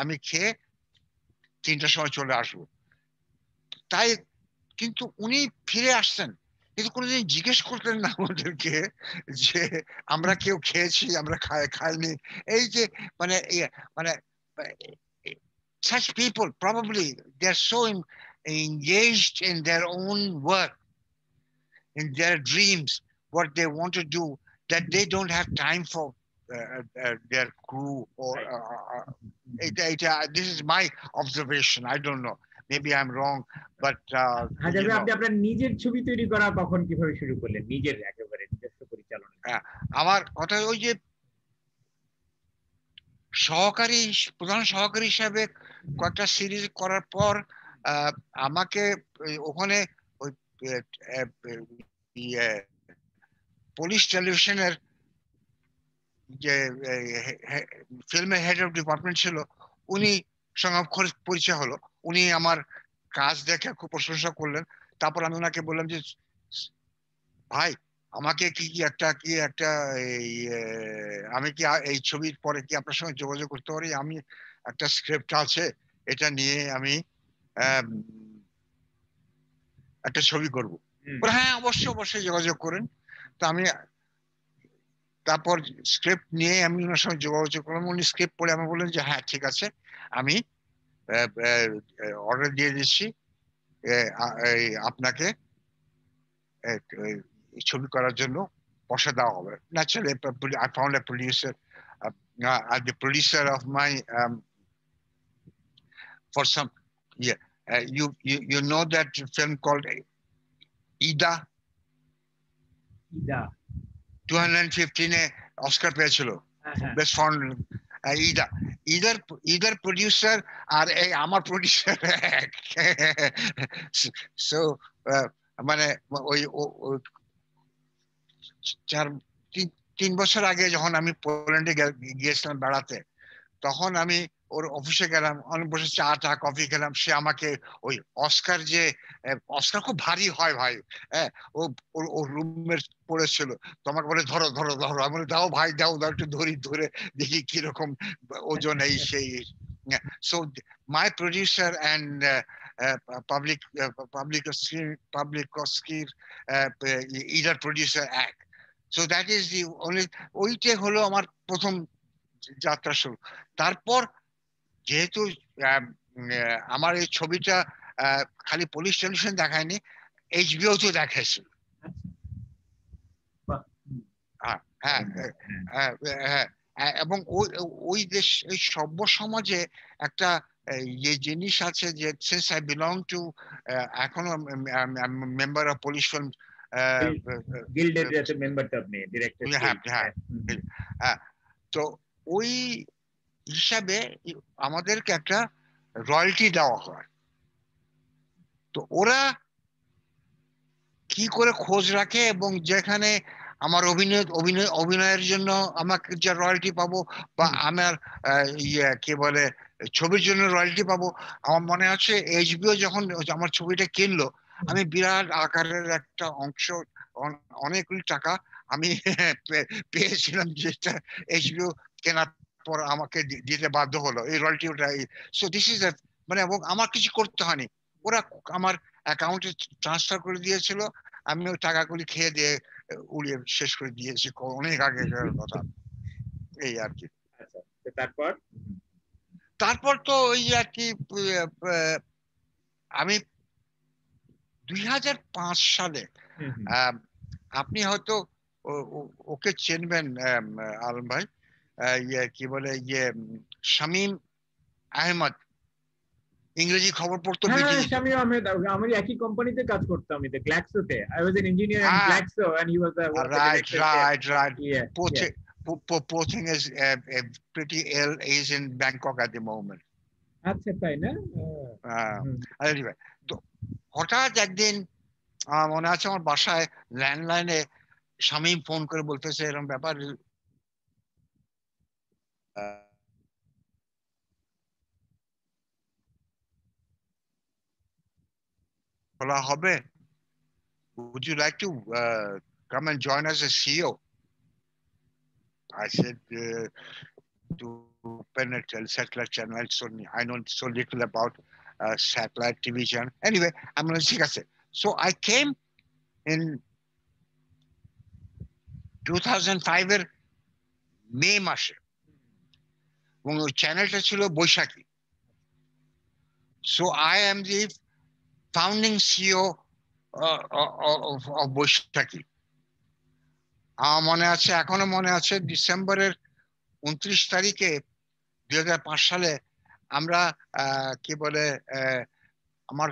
আমি খেয়ে 3টার সময় চলে আসবো। তাই কিন্তু উনি ফিরে আসতেন, কিন্তু কোনোদিন জিজ্ঞেস করতেন না আমাদেরকে যে আমরা কেউ খেয়েছি, আমরা খাইনি। এই যে মানে মানে such people probably they're so engaged in their own work, in their dreams, what they want to do, that they don't have time for their crew or this is my observation, I don't know, maybe I'm wrong, but আপনি আপনার নিজের ছবি তৈরি করা কখন কিভাবে শুরু করলেন, নিজের একেবারে নিজস্ব পরিচালনা? আমার কথা ওই যে প্রধান সহকারী হিসাবে কয়েকটা সিরিজ করার পর আমাকে ওখানে ওই পুলিশ টেলিভিশনের যে ফিল্মের হেড অফ ডিপার্টমেন্ট ছিল, উনি সঙ্গে পরিচয় হলো। উনি আমার কাজ দেখে খুব প্রশংসা করলেন। তারপর আমি ওনাকে বললাম যে ভাই আমাকে কি একটা আমি কি এই ছবির পরে কি আপনার সঙ্গে যোগাযোগ করতে পারি? আমি একটা স্ক্রিপ্ট আছে, এটা নিয়ে আমি একটা ছবি করবো। হ্যাঁ অবশ্যই যোগাযোগ করেন। তো আমি তারপর স্ক্রিপ্ট নিয়ে আমি ওনার সঙ্গে যোগাযোগ করলাম। উনি স্ক্রিপ্ট পড়ে আমি বললেন যে হ্যাঁ ঠিক আছে, আমি অর্ডার দিয়ে দিচ্ছি, আপনাকে ছবি করার জন্য পয়সা দেওয়া হবে। Naturally, I found a producer, the producer of my for some you know that film called Ida. 2015-এ অস্কার পেয়েছিল বেস্ট ফরেন। ইদার ইদার ইদার প্রডিউসার আর এই আমার প্রডিউসার এক। সো মানে ওই 3 বছর আগে যখন আমি পোল্যান্ডে গিয়েছিলাম বেড়াতে, তখন আমি ওর অফিসে গেলাম, অনেক বসে চা টা কফি খেলাম। সে আমাকে ওই অস্কার যে অস্কার খুব ভারী হয় ভাই, হ্যাঁ, ও ওর রুমের পড়েছিল, তো আমাকে বলে ধরো ধরো ধরো। আমি বলে দাও ভাই দাও দাও, একটু ধরি, ধরে দেখি কিরকম ওজন এই সেই। So my producer and public public ইদার প্রডিউসার এক। So that is the only, ওইটাই হলো আমার প্রথম যাত্রা শুরু। তারপর যেহেতু আমার এই ছবিটা খালি পুলিশ টেলিভিশন দেখায়নি, এইচবিও তো দেখাইছিল। হ্যাঁ হ্যাঁ হ্যাঁ, এবং ওই ওই দেশ, এই সভ্য সমাজে একটা যে জিনিস আছে যে সিন্স আই বিলং টু, এখনো মেম্বার অফ পুলিশ ফিল্ম গিল্ডের মেম্বারটা আপনি ডিরেক্টর। হ্যাঁ হ্যাঁ হ্যাঁ। তো ওই হিসাবে আমাদেরকে একটা রয়্যালটি দেওয়া হয়। তো ওরা কি করে খোঁজ রাখে, এবং যেখানে আমার অভিনয়ের জন্য আমাকে যে রয়্যালটি পাবো, বা আমার ইয়ে কি বলে ছবির জন্য রয়্যালটি পাবো। আমার মনে আছে এইচবিও যখন আমার ছবিটা কিনলো, আমি বিরাট আকারের একটা অংশ, অনেকগুলি টাকা আমি পেয়েছিলাম, যেটা এইচবিও কেনার পর আমাকে দিতে বাধ্য হলো এই রয়্যালটি। ওটা সো দিস ইজ মানে, এবং আমার কিছু করতে হয়নি, ওরা আমার অ্যাকাউন্টে ট্রান্সফার করে দিয়েছিল। আমি ওই টাকাগুলি খেয়ে দিয়ে উড়িয়ে শেষ করে দিয়েছি, অনেক আগেকার কথা। এই আর কি। তারপর তারপর তো ওই আর কি, আমি 2005 সালে, আপনি হয়তো ওকে চিনবেন আলম ভাই, ইয়ে কি বলে, ইয়ে শামীম আহমদ, ইংরেজি খবর পড়তো বিটিভিতে। শামীম আহমেদ, আমি একই কোম্পানিতে কাজ করতাম, গ্ল্যাক্সোতে। I was an engineer in Glaxo and he was one of the directors there. Right. Yeah, Poor thing is pretty ill. He's in Bangkok at the moment. আচ্ছা, তাই না? Anyway, তো হঠাৎ একদিন মনে আছে আমার বাসায় ল্যান্ডলাইনে শামীম ফোন করে বলতেছে এরকম ব্যাপার, বলা হবে, would you like to come and join us as CEO? I said, to open a satellite channel, so I know so little about satellite TV channel. Anyway, I'm going to ঠিক আছে. So I came in 2005 এর মে মাসে, এবং ওই চ্যানেলটা ছিল বৈশাখী। So I am the founding CEO of বৈশাখী। আমার মনে আছে, এখনো মনে আছে, ডিসেম্বরের 29 তারিখে 2005 সালে আমরা কি বলে আমার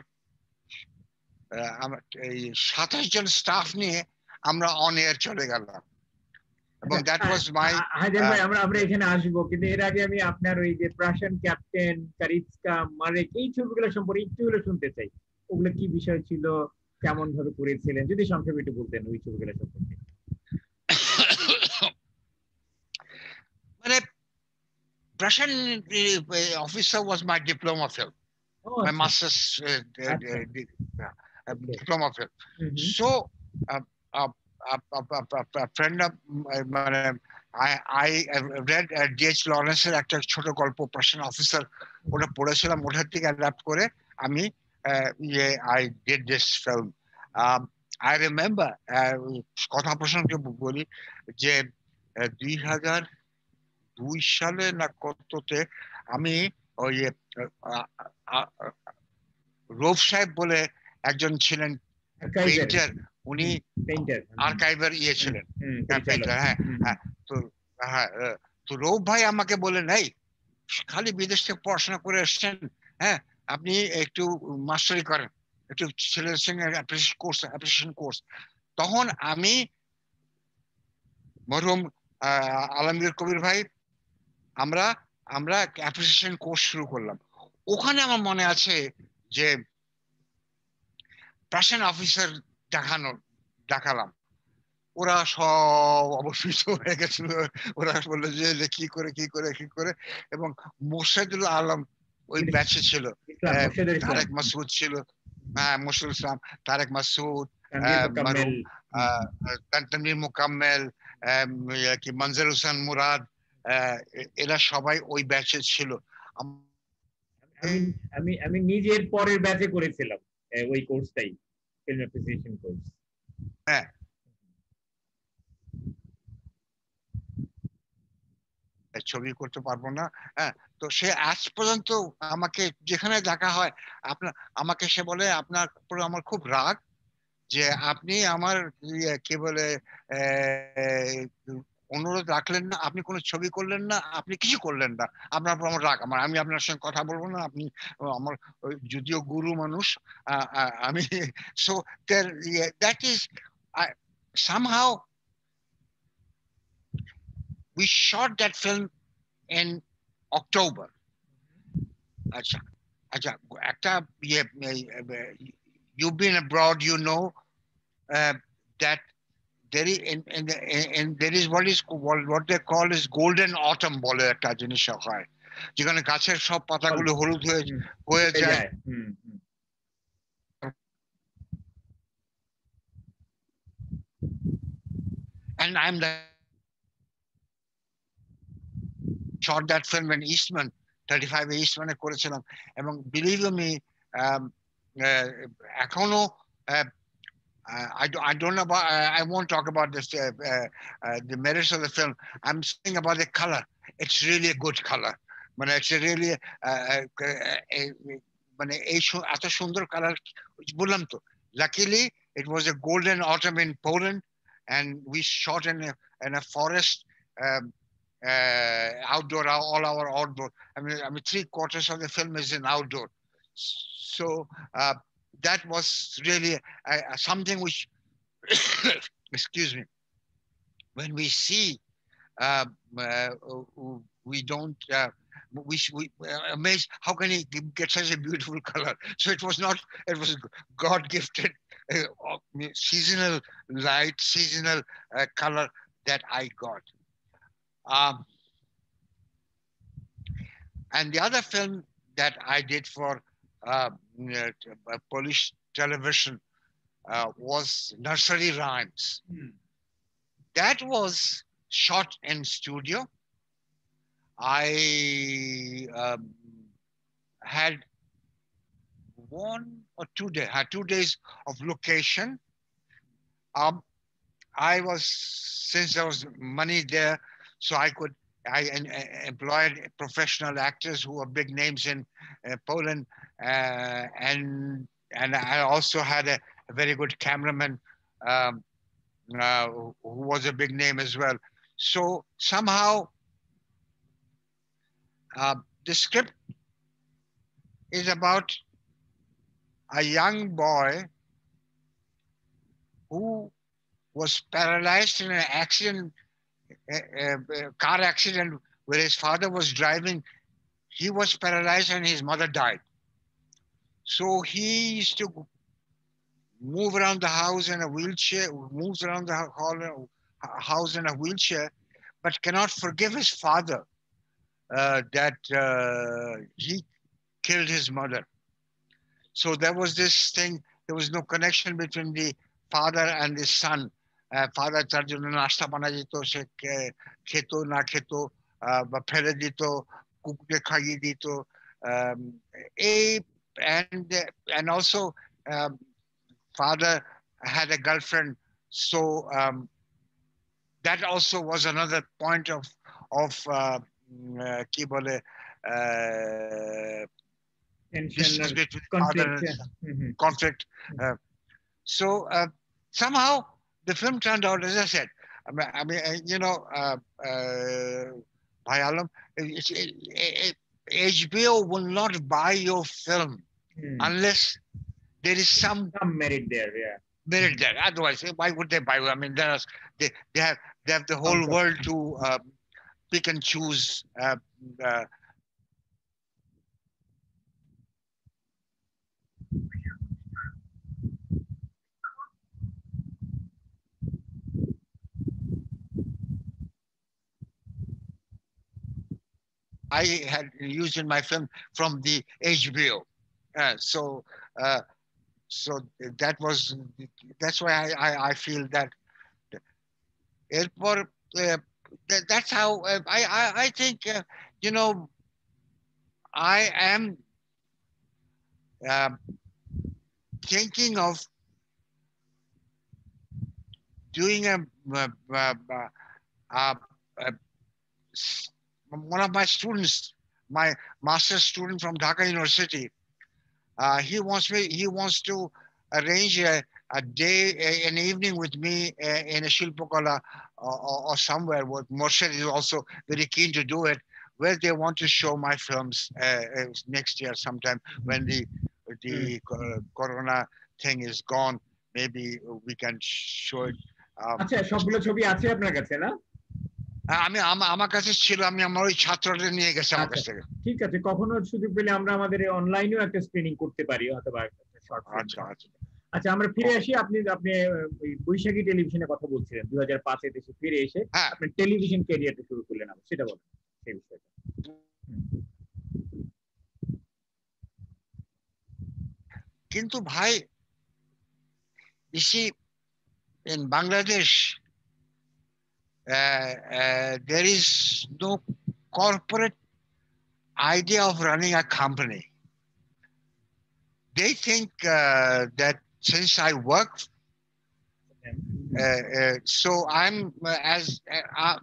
এই 27 জন স্টাফ নিয়ে আমরা অন এয়ার চলে গেলাম, এবং দ্যাট ওয়াজ মাই। হায়দার ভাই, আমরা এখানে আসবো, কিন্তু এর আগে আমি আপনার ওই যে প্রাশান ক্যাপ্টেন, কারিজকা, মারেক, এই ছবিগুলো সম্পর্কে একটু হলে শুনতে চাই। ওগুলো কি বিষয় ছিল, কেমন ভাবে করেছিলেন, যদি সংক্ষেপে একটু বলতেন ওই ছবিগুলো সম্পর্কে। মানে Prussian officer was my diploma film, my master's diploma film. So a friend of I read D.H. Lawrence's একটা ছোট গল্প Prussian officer, ওটা পড়েছিলাম, ওটার থেকে অ্যাডাপ্ট করে আমি I did this film. I remember, কথা প্রসঙ্গে বলি যে 2002 সালে না কততে আমি ওই রৌফ সাহেব বলে একজন ছিলেন পেইন্টার, উনি আর্কাইভার ছিলেন, পেইন্টার। হ্যাঁ, তো রৌফ ভাই আমাকে বলেন, এই খালি বিদেশ থেকে পড়াশোনা করে এসছেন, হ্যাঁ, আপনি একটু মাস্টারি করেন, একটু ছেলেদের সঙ্গে অ্যাপ্রিসিয়েশন কোর্স। তখন আমি মরহুম আলমগীর কবির ভাই, আমরা আমরা অ্যাপ্রিসিয়েশন কোর্স শুরু করলাম। ওখানে আমার মনে আছে যে প্যাশন অফিসার দেখালাম, ওরা সব অবশ্যই হয়ে গেছিল। ওরা বললো যে কি করে কি করে কি করে, এবং মোর্শেদুল আলম ওই ব্যাচে ছিল, ইসলাম, মোর্শেদুল ইসলাম, তারেক মাসুদ ছিল, হ্যাঁ মোর্শেদুল ইসলাম, তারেক মাসুদ, তানভীর মোকাম্মেল, মারুম তানভীর মোকাম্মেল, কি মঞ্জুর হোসেন মুরাদ, এরা সবাই ওই ব্যাচে ছিল। আমি আমি আমি নিজের পরের ব্যাচে করেছিলাম ওই কোর্সটাই, ফিল্ম অ্যাপ্রিসিয়েশন কোর্স। হ্যাঁ, ছবি করতে পারবো না, হ্যাঁ। তো সে আজ পর্যন্ত আমাকে যেখানে দেখা হয়, আপনার আমাকে সে বলে আপনার উপরে আমার খুব রাগ যে আপনি আমার কি বলে অনুরোধ রাখলেন না, আপনি কোনো ছবি করলেন না, আপনি কিছু করলেন না, আপনার উপর আমার রাগ। আমি আপনার সঙ্গে কথা বলবো না, আপনি আমার যদিও গুরু মানুষ, আমি so that is somehow we shot that film in October. আচ্ছা আচ্ছা, একটা you've been abroad, you know that there is in there is what they call is golden autumn বলে একটা জিনিস হয়, যেখানে গাছের সব পাতাগুলো হলুদ হয়ে যায়। And I'm the shot that film in Eastman 35 Eastman করেছিলাম, এবং believe me এখনো I don't know about, I won't talk about this, the merits of the film. I'm saying about the color. It's really a good color. It's a really, এত সুন্দর colour বললাম তো। Luckily, it was a golden autumn in Poland, and we shot in a forest, outdoor, all our outdoor. I mean, 3/4 of the film is in outdoor. So that was really something which, excuse me, when we see, we don't, we amazed, how can he get such a beautiful color? So it was not, it was God gifted seasonal light, seasonal color that I got. And the other film that I did for Polish television was Nursery Rhymes. That was shot in studio. I had 1 or 2 days, 2 days of location. I was, since there was money there, so I employed professional actors who are big names in Poland, and I also had a very good cameraman who was a big name as well. So somehow the script is about a young boy who was paralyzed in an accident, car accident, where his father was driving. He was paralyzed and his mother died. So he used to move around the house in a wheelchair, moves around the house in a wheelchair, but cannot forgive his father that he killed his mother. So there was this thing, there was no connection between the father and the son. Father তার জন্য নাস্তা বানায় দিত, সে খেত না খেত বা ফেলে দিত, কুকুরকে খাইয়ে দিত, and also father had a girlfriend, so that also was another point of কি বলে distance between father and conflict. So somehow the film turned out, as I said, I mean, you know, Bhai Alam, HBO will not buy your film unless there is some merit there. Yeah, merit there. Otherwise, why would they buy? I mean, they have They have the whole world to pick and choose. I had used in my film from the HBO. So so that's why I feel that এরপর that's how I think you know I am uh, thinking of doing uh, uh, one of my students, my master's student from Dhaka University. He wants to arrange a day, an evening with me in a Shilpakala or somewhere. What Morshad is also very keen to do it, where they want to show my films next year sometime when the Corona thing is gone. Maybe we can show it. আচ্ছা, সবগুলো ছবি আছে আপনার কাছে না? আমি আমার কাছে ছিল, আমি আমার ওই ছাত্রদের নিয়ে গেছি আমার কাছ থেকে। ঠিক আছে, কখনো সুযোগ পেলে আমরা আমাদের অনলাইনেও একটা স্ক্রিনিং করতে পারি অথবা একটা শর্ট ফিল্ম। আচ্ছা আচ্ছা আচ্ছা, আমরা ফিরে আসি। আপনি বৈশাখী টেলিভিশনে কথা বলছিলেন, 2005 এ দেশে ফিরে এসে আপনি টেলিভিশন ক্যারিয়ারটা শুরু করলেন, সেটা বলেন সেই বিষয়টা। কিন্তু ভাই, you see, in Bangladesh there is no corporate idea of running a company. They think that since I work, so I'm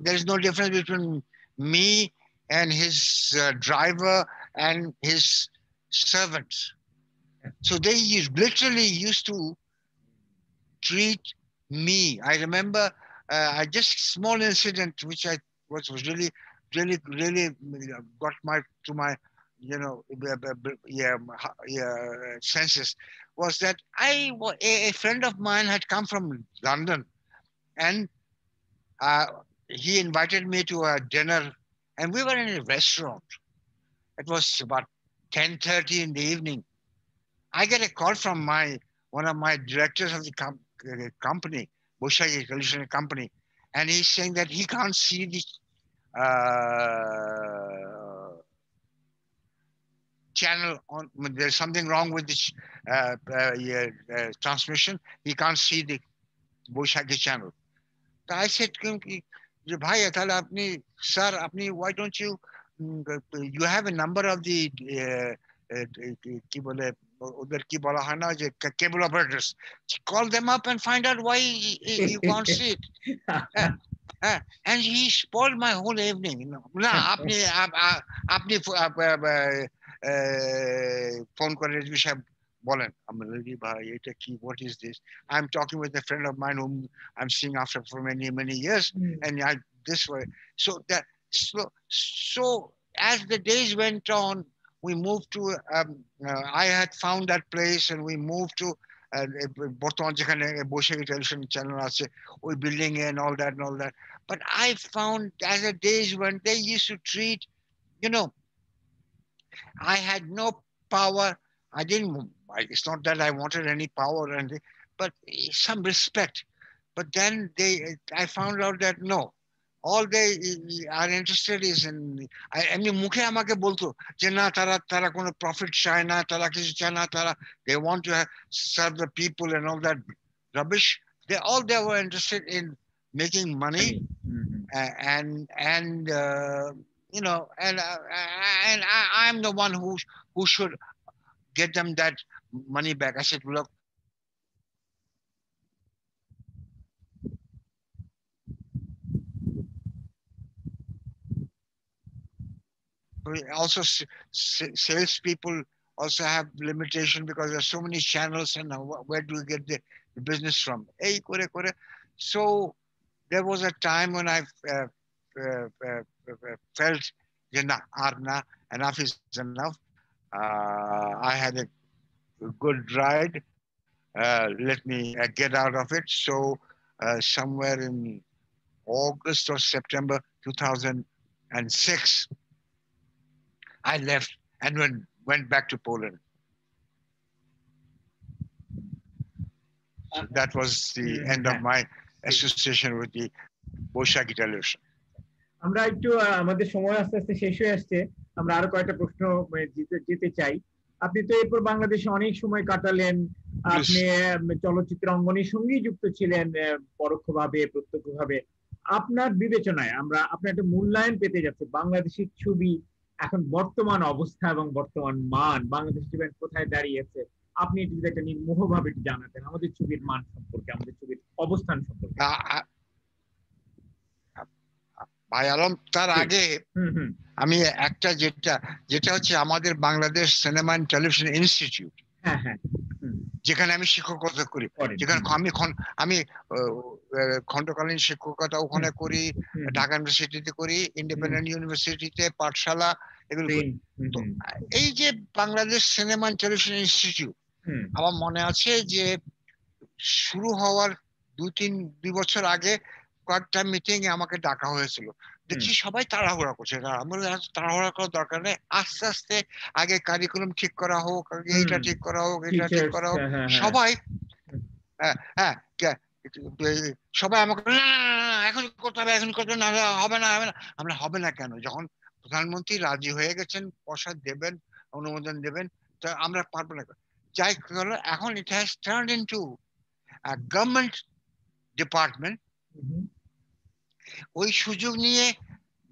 there's no difference between me and his driver and his servants. So they literally used to treat me. I remember just small incident which I was really got to my senses, was that a friend of mine had come from London, and he invited me to a dinner, and we were in a restaurant. It was about 10:30 in the evening. I get a call from one of my directors of the company, Boshagi Television Company, and he's saying that he can't see the channel on. There's something wrong with this transmission. He can't see the Boshagi channel. So I said, "Bhai, sir, why don't you have a number of the cable operators? Call them up and find out why you can't see it." And he spoiled my whole evening. আপনি phone করে বিষয় বলেন। What is this? I'm talking with a friend of mine whom I'm seeing after for many years, and this way. So as the days went on, we moved to. I had found that place, and we moved to. বর্তমান যেখানে বৈশাখী television channel আছে, ওই building and all that. But I found as the days went, they used to treat, I had no power. It's not that I wanted any power, but some respect. But then I found out that no, all they are interested is in, এমনি মুখে আমাকে বলতো যে না, তারা কোনো profit চায় না, তারা কিছু চায় না, they want to serve the people and all that rubbish. They were interested in making money, and I'm the one who should get them that money back. I said, look, also salespeople also have limitation because there's so many channels, and where do we get the business from? So there was a time when I felt enough is enough. I had a good ride. Let me get out of it. So somewhere in August or September 2006, I left and went back to Poland. So that was the end of my association with the Bolshevik Revolution. আমরা একটু আমাদের সময় আস্তে আস্তে শেষ হয়ে আসছে, আমরা আরো কয়েকটা প্রশ্ন যেতে চাই। আপনি তো এরপর বাংলাদেশে অনেক সময় কাটালেন, আপনি চলচ্চিত্র অঙ্গনের সঙ্গেই যুক্ত ছিলেন পরোক্ষভাবে প্রত্যক্ষভাবে। আপনার বিবেচনায় আমরা আপনার একটা মূল্যায়ন পেতে যাচ্ছে বাংলাদেশের ছবি এখন বর্তমান অবস্থা এবং বর্তমান মান, বাংলাদেশ ছবি কোথায় দাঁড়িয়েছে, আপনি যদি একটা নির্মোহ ভাবে একটু জানাতেন আমাদের ছবির মান সম্পর্কে, আমাদের ছবির অবস্থান সম্পর্কে। ভাই আলম, তার আগে আমি একটা যেটা হচ্ছে আমাদের Bangladesh cinema and television institute, যেখানে আমি শিক্ষকতা করি, যেখানে আমি খণ্ডকালীন শিক্ষকতা ওখানে করি, ঢাকা ইউনিভার্সিটিতে করি, ইন্ডিপেন্ডেন্ট ইউনিভার্সিটিতে পাঠশালা এগুলো করি। তো এই যে Bangladesh cinema and television institute, আমার মনে আছে যে শুরু হওয়ার 2 বছর আগে কয়েকটা মিটিং এ আমাকে ডাকা হয়েছিল। দেখছি সবাই তাড়াহুড়া করছে, তাড়াহুড়া করার দরকার নেই, আস্তে আস্তে আগে কারিকুলাম ঠিক করা হোক, আগে এটা ঠিক করা হোক, এটা ঠিক করা হোক। সবাই সবাই আমাকে এখন করতে হবে, এখন করতে হবে না, আমরা হবে না কেন? যখন প্রধানমন্ত্রী রাজি হয়ে গেছেন, পয়সা দেবেন, অনুমোদন দেবেন, তো আমরা পারবো না। যাই হলো, এখন it has turned into a government department। ওই সুযোগ নিয়ে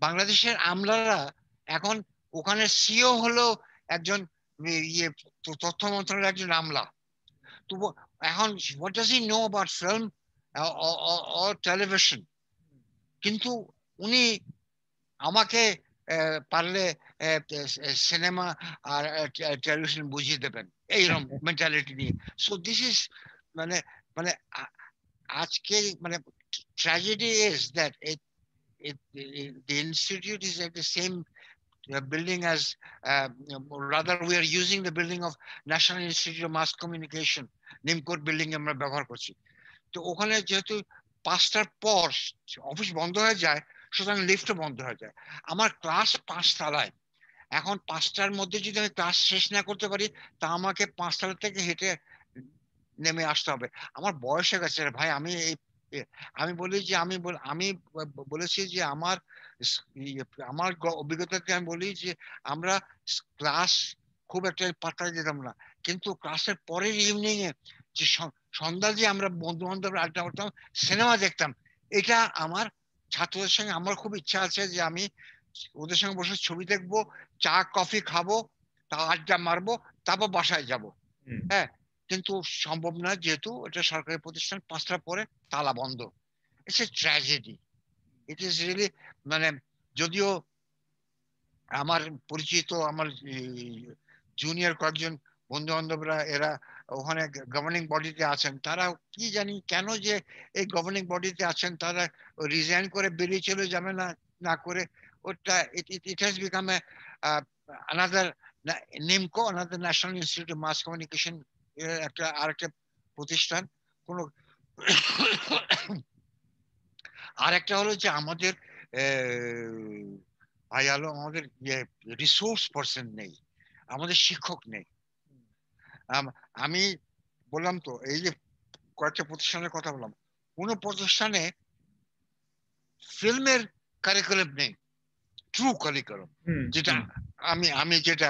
বাংলাদেশের আমলারা এখন ওখানে সিও হলো একজন তথ্য মন্ত্রণালয়ের একজন আমলা। তো এখন what does he know about film or television? কিন্তু উনি আমাকে পারলে সিনেমা আর টেলিভিশন বুঝিয়ে দেবেন, এইরকম মেন্টালিটি নিয়ে। সো দিস ইজ মানে মানে আজকে মানে tragedy is that the institute is at the same building as rather we are using the building of National Institute of Mass Communication, নিমকোট বিল্ডিং আমরা ব্যবহার করছি। তো ওখানে যেহেতু 5টার পর অফিস বন্ধ হয়ে যায়, সুতরাং লিফটও বন্ধ হয়ে যায়। আমার ক্লাস 5 তলায়, এখন 5টার মধ্যে যদি আমি ক্লাস শেষ না করতে পারি, তা আমাকে 5 তলা থেকে হেঁটে নেমে আসতে হবে। আমার বয়স হয়ে গেছে ভাই, আমি বলি যে আমি বলেছি যে আমার অভিজ্ঞতাকে আমি বলি যে আমরা ক্লাস খুব একটা পাত্তা দিতাম না, কিন্তু ক্লাসের পরের ইভিনিং এ যে সন্ধ্যা যে আমরা বন্ধু বান্ধবরা আড্ডা করতাম, সিনেমা দেখতাম, এটা আমার ছাত্রদের সঙ্গে আমার খুব ইচ্ছা আছে যে আমি ওদের সঙ্গে বসে ছবি দেখবো, চা কফি খাবো, তা আড্ডা মারবো, তারপর বাসায় যাব। হ্যাঁ, কিন্তু সম্ভব না, যেহেতু এটা সরকারি প্রতিষ্ঠান, 5টার পরে তালা বন্ধ। It's a tragedy, it is really. মানে যদিও আমার পরিচিত, আমার জুনিয়র কয়েকজন বন্ধু বান্ধবরা এরা ওখানে গভর্নিং বডিতে আছেন, তারা কি জানি কেন যে এই গভর্নিং বডিতে আছেন, তারা রিজাইন করে বেরিয়ে চলে যাবে না করে ওটা ইট হ্যাজ বিকাম আনাদার নিমকো, another national institute of mass communication, আরেকটা প্রতিষ্ঠান। কোন আরেকটা হলো যে আমাদের আমাদের রিসোর্স পার্সন নেই, আমাদের শিক্ষক নেই। আমি বললাম তো, এই যে কয়েকটা প্রতিষ্ঠানের কথা বললাম, কোন প্রতিষ্ঠানে ফিল্মের কারিকুলাম নেই, ট্রু কারিকুলাম, যেটা আমি যেটা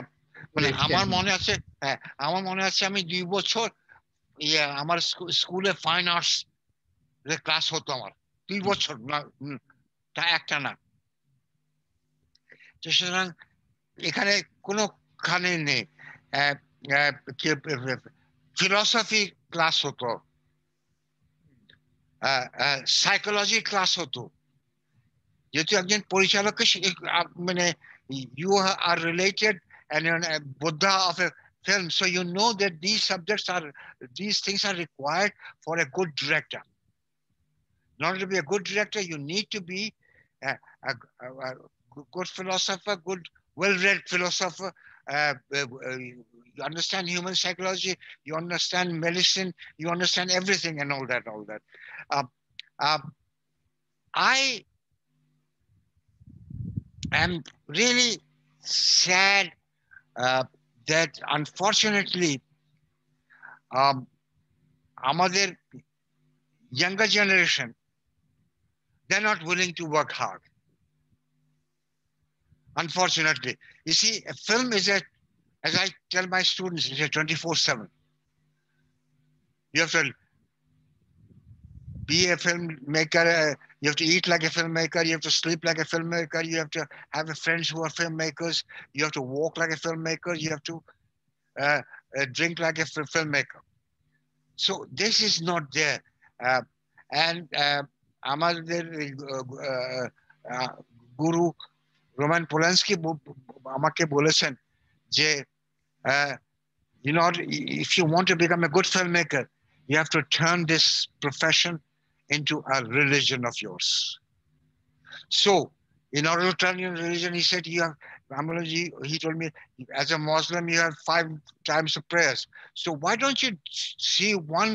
মানে আমার মনে আছে। হ্যাঁ, আমার মনে আছে আমি 2 বছর আমার স্কুলে ফাইন আর্টস ক্লাস হতো আমার 2 বছর, না তা একটা না। সুতরাং এখানে কোনোখানে নেই। ফিলসফি ক্লাস হতো, সাইকোলজি ক্লাস হতো, যেহেতু একজন পরিচালক মানে you are related and you're a Buddha of a film, so you know that these things are required for a good director. In order to be a good director, you need to be a good philosopher, good well-read philosopher. You understand human psychology, you understand medicine, you understand everything and all that. I am really sad that unfortunately আমাদের younger generation, they're not willing to work hard. Unfortunately, you see, a film is as I tell my students, it's a 24/7. You have to be a filmmaker. You have to eat like a filmmaker. You have to sleep like a filmmaker. You have to have friends who are filmmakers. You have to walk like a filmmaker. You have to drink like a filmmaker. So this is not there. And আমাদের গুরু Roman Polanski আমাকে বলেছেন যে you know, if you want to become a good filmmaker, you have to turn this profession into a religion of yours. So in order to turn your religion, he said, he told me, as a Muslim, you have 5 times of prayers. So why don't you see one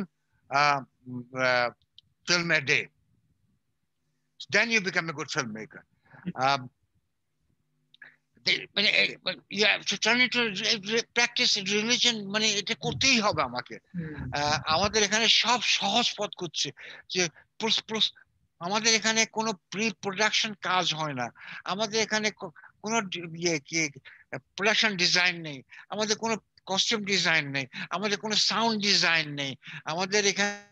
film a day? Then you become a good filmmaker. You have to turn into practice religion, মানে এটা করতেই হবে আমাকে। আমাদের এখানে সব সহজ পথ করছে যে আমাদের এখানে কোনো প্রি প্রোডাকশন কাজ হয় না, আমাদের এখানে কোনো প্রোডাকশন ডিজাইন নেই, আমাদের কোনো কস্টিউম ডিজাইন নেই, আমাদের কোনো সাউন্ড ডিজাইন নেই, আমাদের এখানে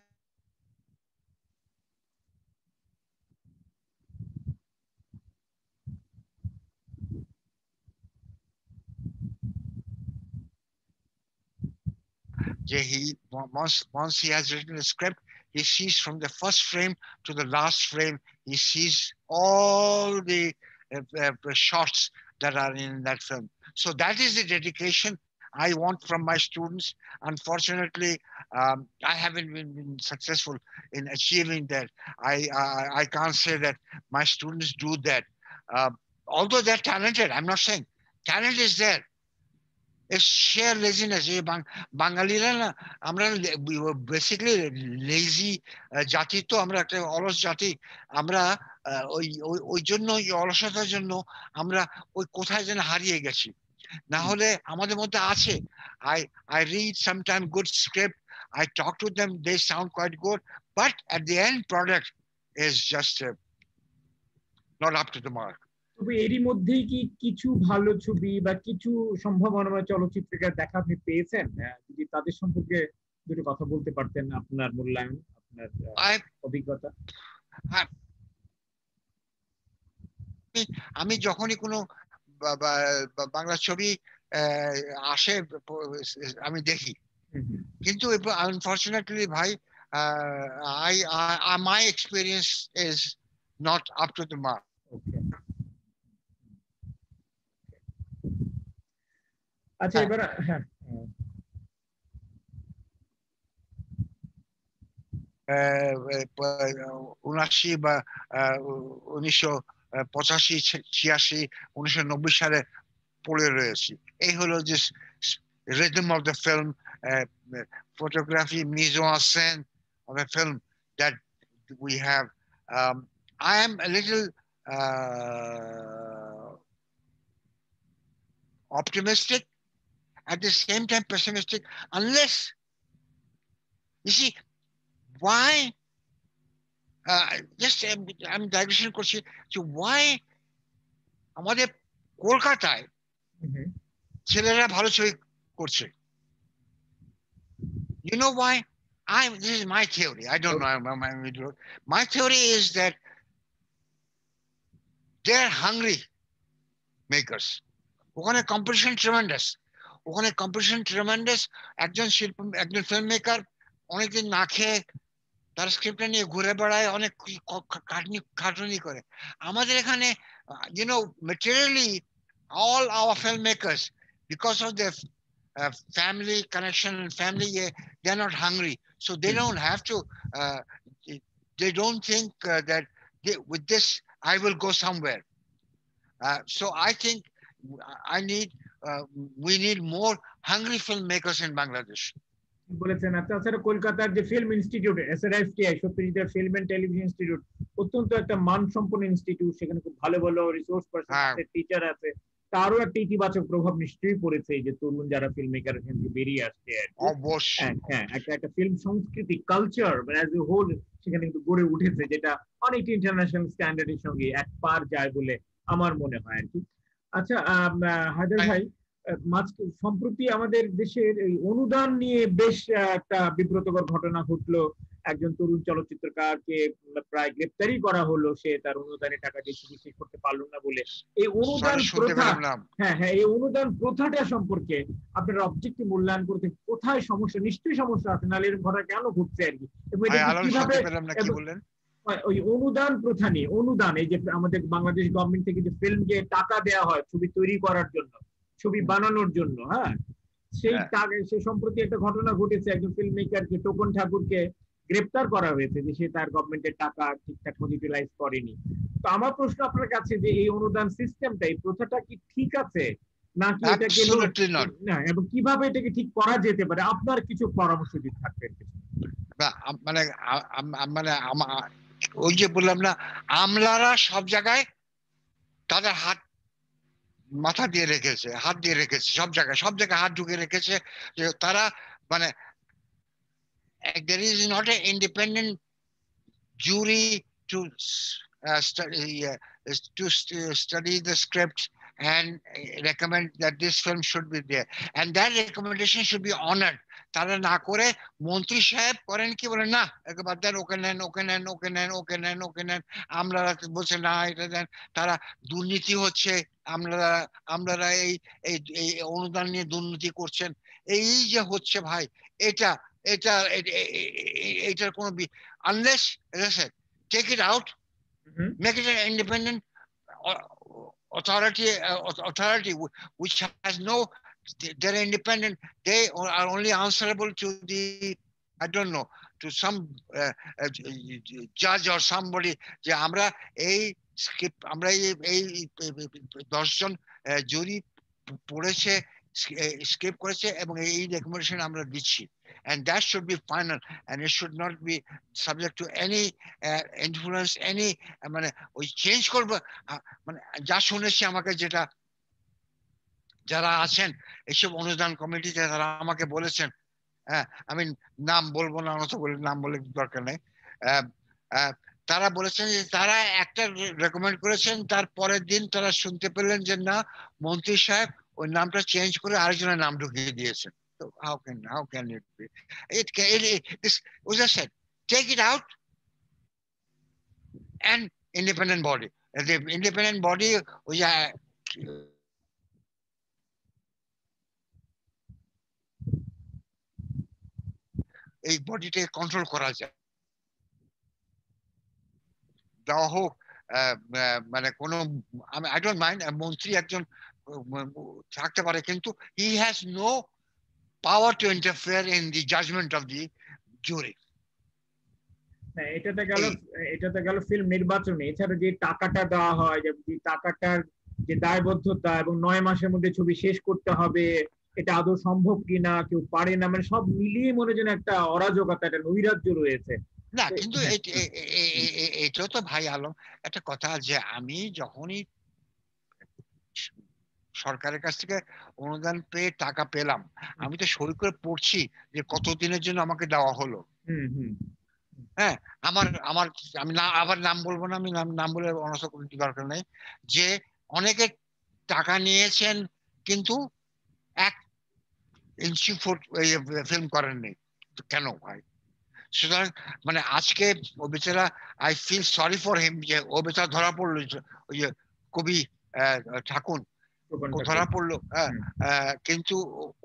once he has written a script, he sees from the first frame to the last frame, he sees all the shots that are in that film. So that is the dedication I want from my students. Unfortunately, I haven't been successful in achieving that. I can't say that my students do that. Although they're talented, I'm not saying talent is there. It's sheer laziness. বাঙালিরা না, আমরা basically lazy জাতি, তো আমরা একটা অলস জাতি। আমরা ওই জন্য, ওই অলসতার জন্য আমরা ওই কোথায় যেন হারিয়ে গেছি। না হলে আমাদের মধ্যে আছে। I read sometimes good script, I talk to them, they sound quite good, but at the end product is just not up to the mark. তবে এরই মধ্যেই কি কিছু ভালো ছবি বা কিছু সম্ভাবনাময় চলচ্চিত্রকার দেখা আপনি পেয়েছেন? যদি তাদের সম্পর্কে দুটো কথা বলতে পারতেন, আপনার মূল্যায়ন, আপনার অভিজ্ঞতা। আমি যখনই কোনো বাংলা ছবি আসে আমি দেখি, কিন্তু আনফরচুনেটলি ভাই, my experience is not up to the mark. আচ্ছা, এবার হ্যাঁ, 79 বা 1985, 86, 1990 সালে পড়ে রয়েছি। এই হলো যে rhythm of the film, photography, mise en scène of a film that we have. I am a little optimistic, at the same time pessimistic, unless, you see, why, just I'm digression করছি, so why আমাদের কলকাতায় ছেলেরা ভালো ছবি করছে? You know why? This is my theory. I don't know. My theory is that they're hungry makers. ওখানে competition tremendous. ওখানে competition tremendous. একজন ফিল্ম মেকার অনেকদিন না খেয়ে তার স্ক্রিপ্টটা নিয়ে ঘুরে বেড়ায়, অনেক খাটুনি করে। আমাদের এখানে, you know, materially all our filmmakers, because of their family connection and family, they're not hungry, so they don't have to, they don't think that with this I will go somewhere. So I think we need more hungry filmmakers in Bangladesh. বলেছেন। আর তাছাড়া কলকাতার যে film institute SRFTI, Satyajit film and television institute, অত্যন্ত একটা মানসম্পন্ন institute, সেখানে খুব ভালো ভালো রিসোর্স পারসন হ্যাঁ, আছে, টিচার আছে। তারও একটা ইতিবাচক প্রভাব নিশ্চয়ই পড়েছে এই যে তরুণ যারা ফিল্ম মেকার এখান থেকে বেরিয়ে আসছে আর কি। অবশ্যই হ্যাঁ হ্যাঁ, অবশ্যই। একটা একটা ফিল্ম সংস্কৃতি কালচার অ্যাজ এ হোল সেখানে কিন্তু গড়ে উঠেছে, যেটা অনেক ইন্টারন্যাশনাল স্ট্যান্ডার্ডের সঙ্গে এক পার যায় বলে আমার মনে হয় আর কি। আচ্ছা, হায়দার ভাই, সম্প্রতি আমাদের দেশের এই অনুদান নিয়ে বেশ একটা বিব্রতকর ঘটনা ঘটলো। একজন তরুণ চলচ্চিত্রকারকে প্রায় গ্রেপ্তারি করা হলো, সে তার অনুদানের টাকা দিয়ে ছবি শেষ করতে পারলো না বলে। এই অনুদান সরি, শুনতে প্রথা, পেলাম না। হ্যাঁ হ্যাঁ, এই অনুদান প্রথাটা সম্পর্কে আপনারা অবজেক্টিভ মূল্যায়ন করতে কোথায় সমস্যা, নিশ্চয়ই সমস্যা আছে, নাহলে এরকম ঘটনা কেন ঘটছে আর কি, এবং ভাই এটাকে আলম, কিভাবে, শুনতে পেলাম না, কি এবং বললেন? ওই অনুদান প্রথা নিয়ে, অনুদান এই যে আমাদের বাংলাদেশ গভর্নমেন্ট থেকে যে ফিল্মকে টাকা দেওয়া হয় ছবি তৈরি করার জন্য, ছবি হুম, বানানোর জন্য, হ্যাঁ, সেই হ্যাঁ, টাকা, সে সম্প্রতি একটা ঘটনা ঘটেছে, একজন ফিল্ম মেকারকে, টোকন ঠাকুরকে গ্রেপ্তার করা হয়েছে যে সে তার গভর্নমেন্টের টাকা ঠিকঠাক মতো ইউটিলাইজ করেনি। তো আমার প্রশ্ন আপনার কাছে যে এই অনুদান সিস্টেমটা, এই প্রথাটা কি ঠিক আছে, নাকি এটাকে অ্যাবসলিউটলি নট। না, এবং কিভাবে এটাকে ঠিক করা যেতে পারে, আপনার কিছু পরামর্শ দিতে থাকবেন? মানে মানে ওই যে বললাম না, আমলারা সব জায়গায় তাদের হাত মাথা দিয়ে রেখেছে, হাত দিয়ে রেখেছে, সব জায়গায় সব জায়গায় হাত ঢুকে রেখেছে। যে তারা মানে there is not an independent jury to study the script and recommend that this film should be there, and that recommendation should be honored. তারা না করে মন্ত্রী সাহেব করেন কি, বলেন না একে বাদ দেন, ওকে নেন, ওকে নেন, ওকে নেন, ওকে নেন, ওকে নেন। আমরা বলছে না এটা দেন। তারা দুর্নীতি হচ্ছে, আমরা আমরা এই এই এই অনুদান নিয়ে দুর্নীতি করছেন, এই যে হচ্ছে ভাই, এটা এটা এটার কোনো unless, as I said, take it out, hmm. make it an independent authority which has no, they're independent, they are only answerable to the, I don't know, to some uh, judge or somebody, যে আমরা এই script, আমরা এই 10 জন জুরি পড়েছে, script করেছে, এবং এই recommendation আমরা দিচ্ছি, and that should be final, and it should not be subject to any influence, any মানে ওই চেঞ্জ করবে। মানে যা শুনেছি, আমাকে যেটা যারা আছেন এইসব অনুদান কমিটিতে, তারা আমাকে বলেছেন, হ্যাঁ আমি নাম বলবো না, অত বলে নাম বলে দরকার নেই, আহ, আহ, তারা বলেছেন যে তারা একটা রেকমেন্ড করেছেন, তার পরের দিন তারা শুনতে পেলেন যে না, মন্ত্রী সাহেব ওই নামটা চেঞ্জ করে আরেকজনের নাম ঢুকিয়ে দিয়েছেন। তো how can it be? This was I said, take it out, and independent body, the independent body ওই এই বডিটাকে কন্ট্রোল করা যায়, দেওয়া হোক। মানে কোনো, আমি আই ডোন্ট মাইন্ড মন্ত্রী একজন থাকতে পারে, কিন্তু he has no power to interfere in the judgement of the jury. হ্যাঁ, এটাতে গেল ফিল্ম নির্বাচনে। এছাড়া যে টাকাটা দেওয়া হয়, যে টাকাটার যে দায়বদ্ধতা, এবং 9 মাসের মধ্যে ছবি শেষ করতে হবে, এটা আদৌ সম্ভব কিনা, কেউ পারে না, মানে সব মিলিয়ে মনে যেন একটা অরাজকতা, একটা নৈরাজ্য রয়েছে। না, কিন্তু হ্যাঁ। এটাও তো ভাই আলম একটা কথা, যে আমি যখনই সরকারের কাছ থেকে অনুদান পেয়ে টাকা পেলাম, আমি তো সই করে পড়ছি যে কত দিনের জন্য আমাকে দেওয়া হলো। হুম হুম। হ্যাঁ, আমার আমার আমি না আবার নাম বলবো না, আমি নাম নাম বলে অনর্থক দরকার নেই, যে অনেকে টাকা নিয়েছেন কিন্তু 1 ইঞ্চি ফুট ফিল্ম করেননি। কেন ভাই? সুতরাং মানে আজকে ও বেচারা, I feel sorry for him, যে ও বেচারা ধরা পড়লো, ওই যে কবি ঠাকুর ধরা পড়লো। কিন্তু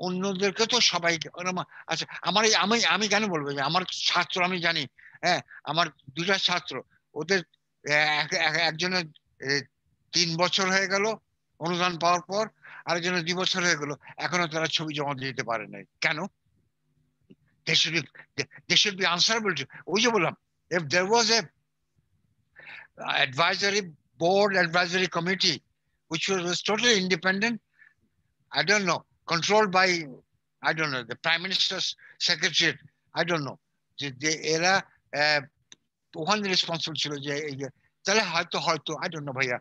অন্যদেরকে তো সবাইকে আচ্ছা, আমি আমি কেন বলবো যে আমার ছাত্র, আমি জানি, হ্যাঁ আমার 2টা ছাত্র, ওদের একজনের 3 বছর হয়ে গেল অনুদান পাওয়ার পর, আরেকজনের 2 বছর হয়ে গেল, এখনো তারা ছবি জমা দিতে পারে নাই। কেন? they should be they should be answerable to, ওই যে বললাম, if there was a advisory board, advisory committee which was totally independent, I don't know, controlled by I don't know, the Prime Minister's Secretariat, I don't know, যে এরা ওখানে responsible ছিল যে তাহলে হয়তো হয়তো আই ডোন্ট নো ভাইয়া।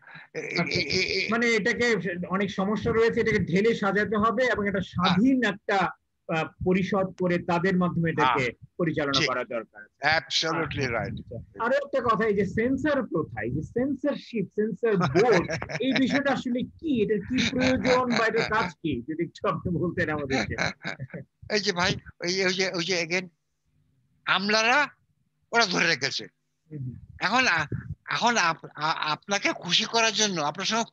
মানে এটাকে অনেক সমস্যা রয়েছে, এটাকে ঢেলে সাজাতে হবে এবং এটা স্বাধীন একটা পরিষদ করে তাদের মাধ্যমে এটাকে পরিচালনা করা দরকার। Absolutely right. আরো একটা কথা, এই যে সেন্সর প্রথা, এই যে সেন্সরশিপ, সেন্সর বোর্ড, এই বিষয়টা আসলে কি, এটার কি প্রয়োজন বা এটার কাজ কি, যদি একটু আপনি বলতেন আমাদেরকে। এই যে ভাই ওই যে এগেন আমলারা ওরা ধরে রেখেছে। এখন এখন আপনাকে খুশি করার জন্য আপনার সঙ্গে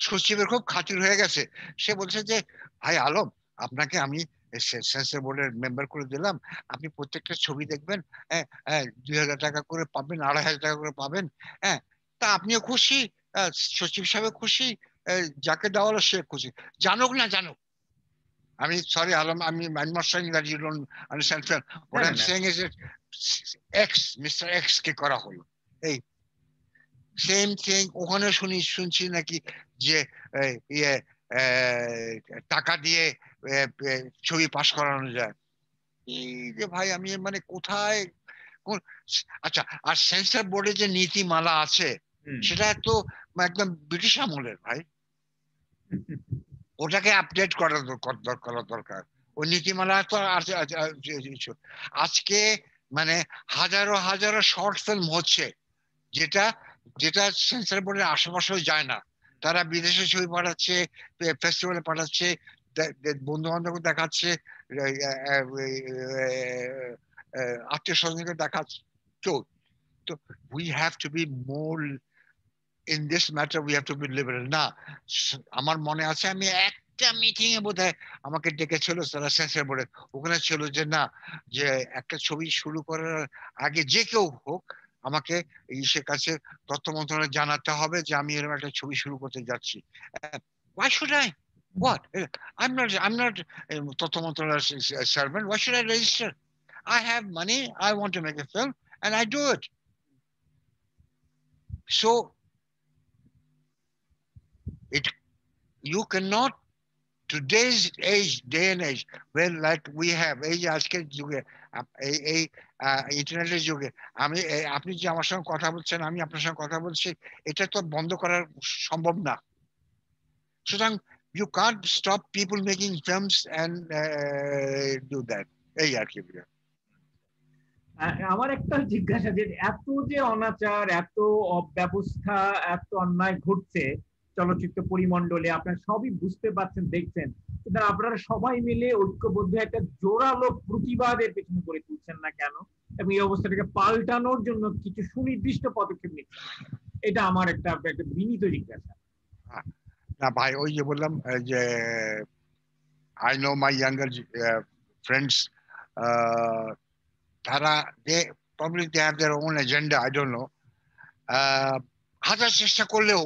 সচিবের খুব খাতির হয়ে গেছে, সে বলছে যে ভাই আলম আপনাকে আমি সেন্সর বোর্ডের মেম্বার করে দিলাম, আপনি প্রত্যেকটা ছবি দেখবেন, 2,000 টাকা করে পাবেন, 2,500 টাকা করে পাবেন, হ্যাঁ তা আপনিও খুশি, সচিব সাহেব খুশি, যাকে দেওয়া হলো সে খুশি, জানুক না জানুক। আমি sorry Alam, I'm not saying that you don't understand film. What I'm saying is that Mr. X কে করা হলো এই সেম থিং ওখানে শুনছি নাকি যে ইয়ে টাকা দিয়ে ছবি পাস করানো যায়। এই যে ভাই আমি মানে কোথায় আচ্ছা, আর সেন্সর বোর্ডে যে নীতিমালা আছে সেটা তো একদম ব্রিটিশ আমলের ভাই, ওটাকে আপডেট করা দরকার। ওই নীতিমালা তো আজকে মানে হাজারো হাজারো শর্ট ফিল্ম হচ্ছে যেটা যেটা সেন্সর বোর্ডের আশেপাশেও যায় না, তারা বিদেশে ছবি পাঠাচ্ছে, ফেস্টিভ্যালে পাঠাচ্ছে, বন্ধু বান্ধব দেখাচ্ছে, আত্মীয় স্বজনকে দেখাচ্ছে। তো we have to be more in this matter, we have to be liberal না। আমার মনে আছে আমি একটা মিটিং এ বোধহয় আমাকে ডেকেছিল তারা সেন্সর বোর্ডে, ওখানে ছিল যে না, যে একটা ছবি শুরু করার আগে যে কেউ হোক আমাকে ইসের কাছে তথ্য মন্ত্রণালয়ে জানাতে হবে যে আমি এরকম একটা ছবি শুরু করতে যাচ্ছি। Why should I? What? I'm not তথ্য মন্ত্রণালয়ের servant. Why should I register? I have money, I want to make a film and I do it. So you cannot, today's day and age, when like we have এই যে আজকের যুগে এই ইন্টারনেটের যুগে আপনি যে আমার সঙ্গে কথা বলছেন, আমি আপনার সঙ্গে কথা বলছি, এটা তো বন্ধ করা সম্ভব না। সুতরাং you can't stop people making films and do that, এই আর কি। আমার একটা জিজ্ঞাসা, যে এত যে অনাচার, এত অব্যবস্থা, এত অন্যায় ঘটছে চলচ্চিত্র পরিমণ্ডলে, আপনারা সবই বুঝতে পারছেন, দেখছেন, কিন্তু আপনারা সবাই মিলে ঐক্যবদ্ধ একটা জোরালো প্রতিবাদের পেছনে করে তুলছেন না কেন, এবং এই অবস্থাটাকে পাল্টানোর জন্য কিছু সুনির্দিষ্ট পদক্ষেপ নিচ্ছেন? এটা আমার একটা বিনীত জিজ্ঞাসা। না ভাই, ওই যে বললাম যে I know my younger friends, তারা they probably they have their own agenda, I don't know, হাজার চেষ্টা করলেও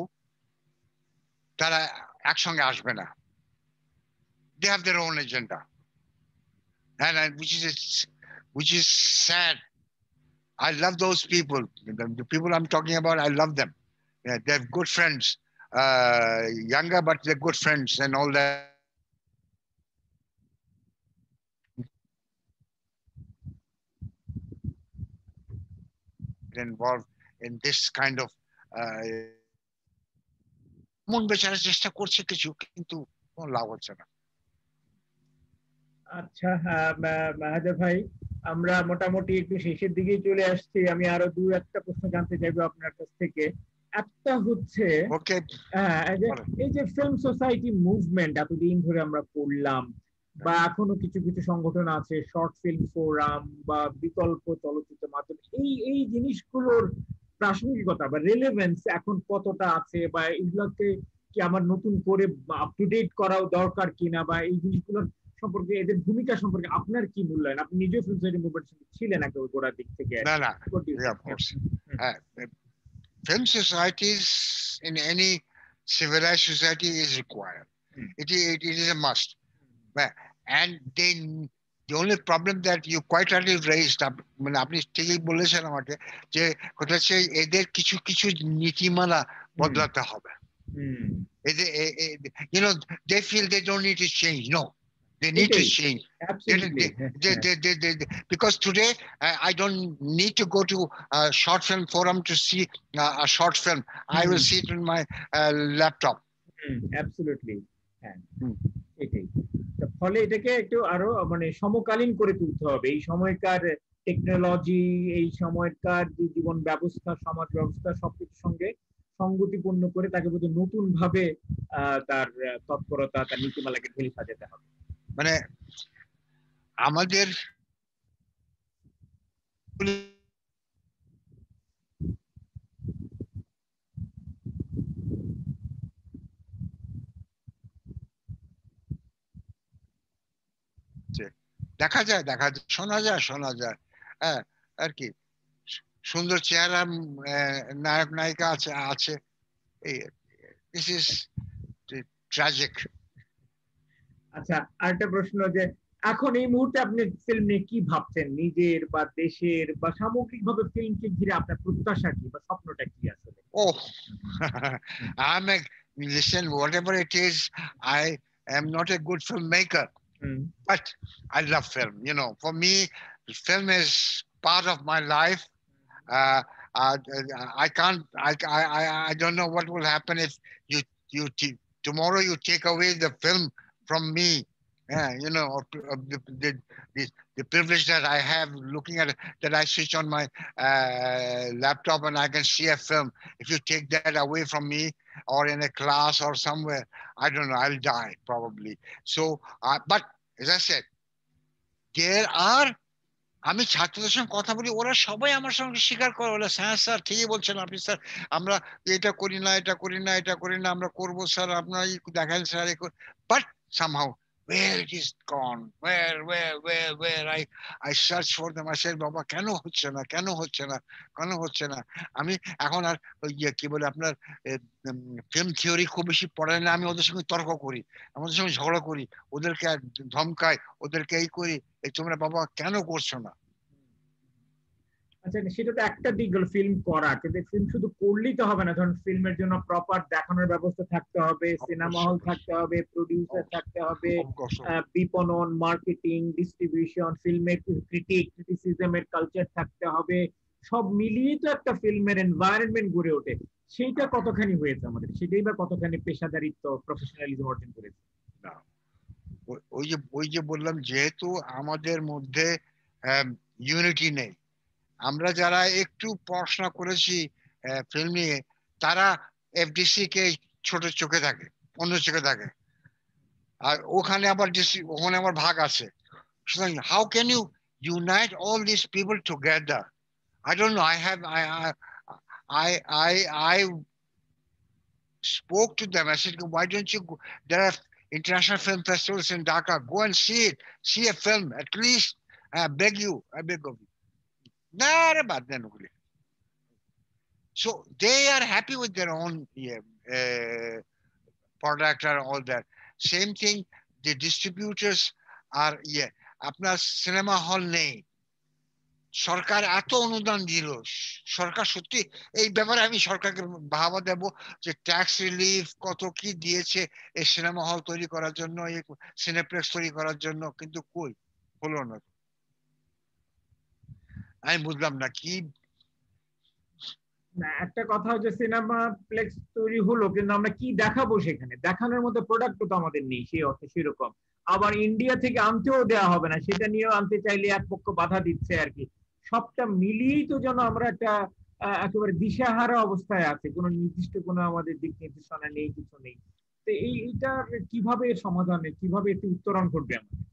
তারা একসঙ্গে আসবে না। They have their own agenda, and which is sad. I love those people. The people I'm talking about, I love them. Yeah, they're good friends, younger, but they're good friends and all that. Involved in this kind of মন বেচারার চেষ্টা করছে কিছু, কিন্তু কোনো লাভ হচ্ছে না। আচ্ছা মাহাদেব ভাই, আমরা মোটামুটি একটু শেষের দিকে চলে আসছি। আমি আরো দু একটা প্রশ্ন জানতে চাইবো আপনার কাছ থেকে। একটা হচ্ছে এই যে ফিল্ম সোসাইটি মুভমেন্ট এতদিন ধরে আমরা করলাম, বা এখনো কিছু কিছু সংগঠন আছে, শর্ট ফিল্ম ফোরাম বা বিকল্প চলচ্চিত্র মাধ্যম, এই জিনিসগুলোর প্রাসঙ্গিকতা বা রেলেভেন্স এখন কতটা আছে, বা এগুলোকে কি আমার নতুন করে আপ টু ডেট করাও দরকার কিনা, বা এই জিনিসগুলোর সম্পর্কে, এদের ভূমিকা সম্পর্কে আপনার কি মূল্যায়ন? আপনি নিজেও ফিল্ম সোসাইটি মুভমেন্ট ছিলেন একেবারে গোড়ার দিক থেকে। না film societies in any civilized society is required. It is a must. And then the only problem that you quite rightly raised up, মানে আপনি ঠিকই বলেছেন আমাকে, যে কথা হচ্ছে এদের কিছু কিছু নীতিমালা বদলাতে হবে। You know, they feel they don't need to change. No, They need to এটাই change. Absolutely. Because today I don't need to go to a short film forum to see a short film. I will see it on my laptop. Absolutely, হ্যাঁ Hmm. এটাই। তো ফলে এটাকে একটু আরো মানে সমকালীন করে তুলতে হবে। এই সময়কার টেকনোলজি, এই সময়কার যে জীবন ব্যবস্থা, সমাজ ব্যবস্থা সবকিছুর সঙ্গে সঙ্গতিপূর্ণ করে তাকে বোধ নতুন ভাবে তার তৎপরতা, তার নীতিমালাকে ঢেলে সাজাতে হবে। মানে আমাদের দেখা যায়, শোনা যায়, হ্যাঁ আর কি, সুন্দর চেহারা নায়ক নায়িকা আছে এই, দিস ইজ ট্র্যাজিক। আচ্ছা, আরেকটা প্রশ্ন, যে এখন এই মুহূর্তে আপনি ফিল্ম নিয়ে কি ভাবছেন, নিজের বা দেশের বা সামগ্রিকভাবে ফিল্মকে ঘিরে আপনার প্রত্যাশা কি বা স্বপ্নটা কি আসলে? Oh, I'm a, listen, whatever it is, I am not a good filmmaker, but I love film. You know, for me, film is part of my life. Uh, uh, I can't. I don't know what will happen if tomorrow you take away the film from me. Yeah, you know, the privilege that I have looking at it, that I switch on my laptop and I can see a film. If you take that away from me, or in a class or somewhere, I don't know, I'll die probably. So, but as I said, there are, আমি ছাত্রদের সঙ্গে কথা বলি, ওরা সবাই আমার সঙ্গে স্বীকার করে, বলে হ্যাঁ স্যার ঠিকই বলছেন আপনি স্যার, আমরা এটা করি না, আমরা করবো স্যার, আপনারা দেখেন sir. But somehow where it is gone, where I search for them, I said বাবা কেন হচ্ছে না, আমি এখন আর ওই কি বলে আপনার ফিল্ম থিওরি খুব বেশি পড়াই না, আমি ওদের সঙ্গে তর্ক করি, আমাদের সঙ্গে ঝগড়া করি, ওদেরকে ধমকাই, ওদেরকে এই করি, এই তোমরা বাবা কেন করছো না। আচ্ছা, সেটা তো একটা দিক গেল ফিল্ম করা, কিন্তু ফিল্ম শুধু করলেই তো হবে না। ধরুন ফিল্মের জন্য প্রপার দেখানোর ব্যবস্থা থাকতে হবে, সিনেমা হল থাকতে হবে, প্রডিউসার থাকতে হবে, বিপণন, মার্কেটিং, ডিস্ট্রিবিউশন, ফিল্মের ক্রিটিসিজমের কালচার থাকতে হবে। সব মিলিয়ে তো একটা ফিল্মের এনভায়রনমেন্ট গড়ে ওঠে। সেইটা কতখানি হয়েছে আমাদের, সেটাই বা কতখানি পেশাদারিত্ব, প্রফেশনালিজম অর্জন করেছে? ওই যে বললাম, যেহেতু আমাদের মধ্যে ইউনিটি নেই, আমরা যারা একটু পড়াশোনা করেছি ফিল্ম নিয়ে, তারা এফডিসি কে ছোট চোখে থাকে, অন্য চোখে থাকে, আর ওখানে আবার ওখানে আবার ভাগ আছে। সুতরাং how can you unite all this people together? I don't know. I spoke to them. I said, why don't you go? There are international film festivals in Dhaka. Go and see it. See a film, at least. I beg you. I beg of you. So they are happy with their own product and all that. Same thing, the distributors are, আপনার cinema hall নেই, সরকার এত অনুদান দিল, সরকার সত্যি এই ব্যাপারে আমি সরকারকে ভাবা দেব যে ট্যাক্স রিলিফ কত কি দিয়েছে এই সিনেমা হল তৈরি করার জন্য, এই সিনেপ্লেক্স তৈরি করার জন্য, কিন্তু কই হলো না। আমি বুঝলাম না কি। না, একটা কথা হচ্ছে সিনেমা প্লেক্স তৈরি হলো, কিন্তু আমরা কি দেখাবো সেখানে? দেখানোর মতো প্রোডাক্ট তো আমাদের নেই সেই অর্থে সেরকম। আবার ইন্ডিয়া থেকে আনতেও দেওয়া হবে না, সেটা নিয়েও আনতে চাইলে এক পক্ষ বাধা দিচ্ছে আর কি। সবটা মিলিয়েই তো যেন আমরা একটা একেবারে দিশাহারা অবস্থায় আছে, কোনো নির্দিষ্ট কোনো আমাদের দিক নির্দেশনা নেই, কিছু নেই। তো এইটা কিভাবে সমাধানে, কিভাবে এটি উত্তরণ ঘটবে আমাদের?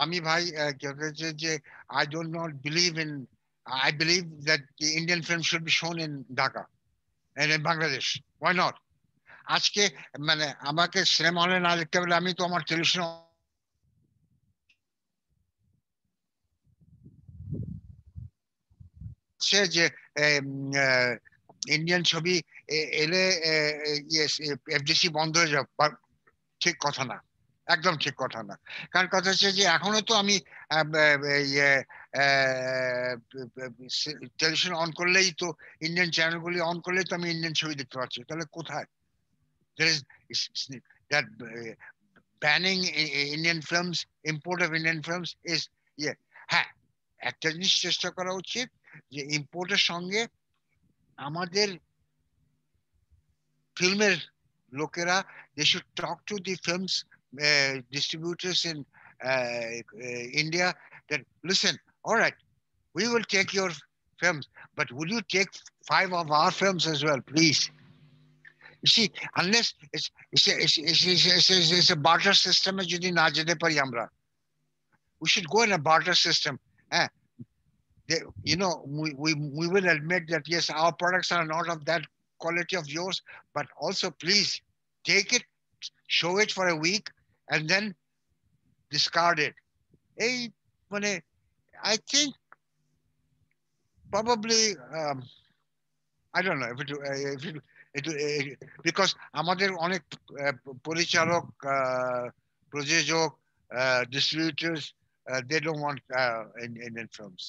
আমি ভাই যে I do not believe in, I believe that the Indian film should be shown in Dhaka and in Bangladesh. Why not? আজকে মানে আমাকে সিনেমা হলে না দেখতে পেলে আমি তো আমার টেলিভিশন যে ইন্ডিয়ান ছবি এলে এফডিসি বন্ধ হয়ে যাবে, ঠিক কথা না, একদম ঠিক কথা না। কারণ কথা হচ্ছে যে এখনো তো আমি টেলিভিশন অন করলেই তো, ইন্ডিয়ান চ্যানেলগুলি অন করলেই তো আমি ইন্ডিয়ান ছবি দেখতে পাচ্ছি, তাহলে কোথায়? There is that banning Indian films, import of Indian films is, yeah. হ্যাঁ, একটা জিনিস চেষ্টা করা উচিত যে ইম্পোর্টের সঙ্গে আমাদের ফিল্মের লোকেরা, they should talk to the films distributors in India that, listen, all right, we will take your films, but will you take 5 of our films as well, please? You see, unless it's a barter system, যদি না যেতে পারি আমরা, we should go in a barter system. Eh, you know, we will admit that yes, our products are not of that quality of yours, but also please take it, show it for a week, and then discard it. Hey, I think probably I don't know because আমাদের অনেক পরিচালক, প্রযোজক, distributors, they don't want Indian films.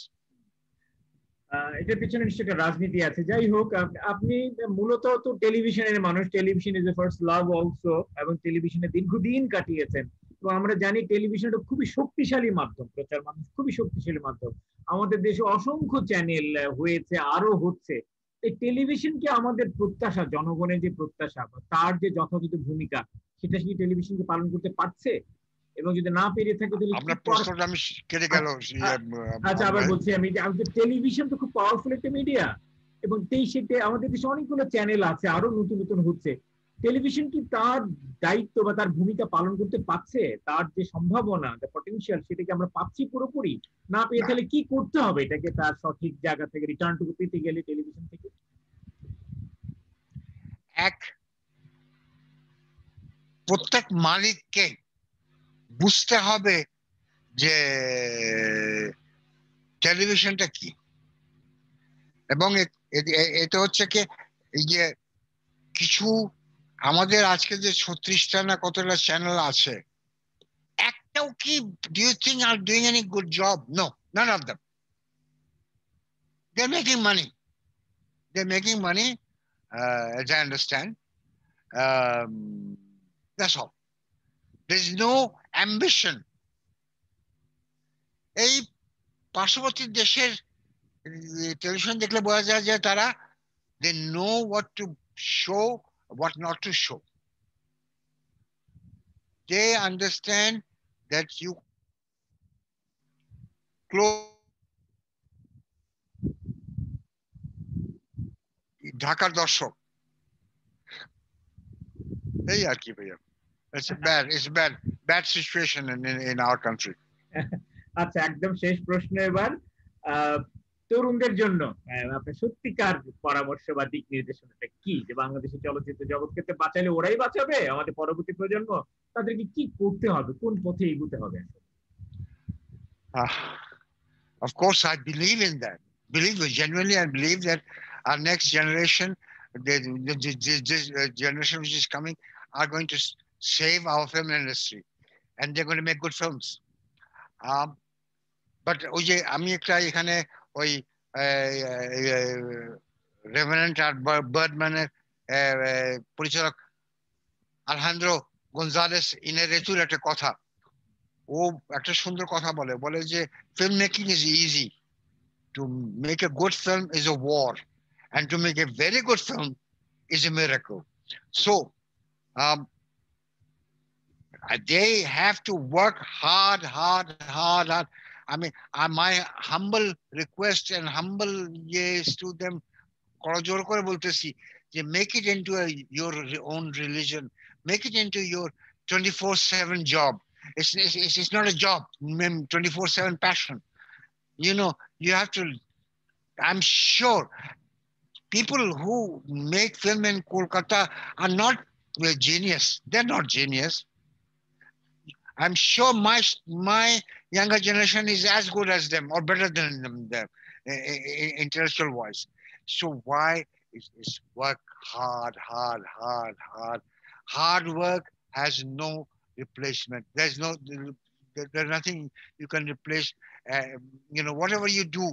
এটার পিছনে নিশ্চয়ই একটা রাজনীতি আছে। যাই হোক, আপনি মূলত তো টেলিভিশনের মানুষ, television is a first love also, এবং টেলিভিশনে দীর্ঘদিন কাটিয়েছেন। তো আমরা জানি টেলিভিশনটা খুবই শক্তিশালী মাধ্যম, প্রচার মাধ্যম খুবই শক্তিশালী মাধ্যম। আমাদের দেশে অসংখ্য চ্যানেল হয়েছে, আরো হচ্ছে। এই টেলিভিশন কি আমাদের প্রত্যাশা, জনগণের যে প্রত্যাশা বা তার যে যথাযথ ভূমিকা, সেটা কি টেলিভিশনকে পালন করতে পারছে? এবং যদি না পেরে থাকে তাহলে আপনার প্রশ্নটা আমি কেটে গেল। আচ্ছা, আবার বলছি আমি যে টেলিভিশন তো খুব পাওয়ারফুল একটা মিডিয়া, এবং সেটা আমাদের দেশে অনেকগুলো চ্যানেল আছে, আরো নতুন নতুন হচ্ছে। টেলিভিশন কি তার দায়িত্ব বা তার ভূমিকা পালন করতে পারছে? তার যে সম্ভাবনা, যে পটেনশিয়াল, সেটা কি আমরা পাচ্ছি পুরোপুরি? না পেয়ে তাহলে কি করতে হবে এটাকে তার সঠিক জায়গা থেকে রিটার্নটুকু পেতে গেলে টেলিভিশন থেকে? প্রত্যেক মালিককে বুঝতে হবে যে টেলিভিশনটা কি, এবং এটা হচ্ছে কি, এই যে কিছু আমাদের আজকে যে 36টা না কতটা চ্যানেল আছে, একটাও কি do you think are doing any good job? No, none of them. They're making money. As I understand. That's all. There's no ambition. এই পার্শ্ববর্তী দেশের টেলিভিশন দেখলে বোঝা যায় যে তারা, they know what to show, what not to show. They understand that you close ঢাকার দর্শক, এই আর কি ভাইয়া। It's bad situation in our country. আচ্ছা, একদম শেষ প্রশ্ন এবার। তরুণদের জন্য আপনার সত্যিকার পরামর্শ বা দিক নির্দেশনাটা কি, যে বাংলাদেশের চলচ্চিত্র জগৎকে বাঁচালে ওরাই বাঁচাবে আমাদের পরবর্তী প্রজন্ম? তাদেরকে কি করতে হবে, কোন পথে এগোতে হবে? Of course, I believe in that. Genuinely, I believe that our next generation, this generation which is coming, are going to save our film industry, and they're going to make good films. But ওই যে আমি একটা এখানে ওই reverend আর বার্ডম্যানের পরিচালক আলহান্দ্রো Gonzalez ইনারেতুর একটা কথা, ও একটা সুন্দর কথা বলে যে film making is easy, to make a good film is a war, and to make a very good film is a miracle. So they have to work hard. I mean, my humble request and humble yes to them, করজোর করে বলতেছি যে make it into your own religion, make it into your 24/7 job. It's not a job, 24/7 passion. You know, you have to, I'm sure people who make film in Kolkata are not genius. They're not genius. I'm sure my younger generation is as good as them or better than them intellectual wise. So why is work hard? Hard work has no replacement. There's nothing you can replace. You know, whatever you do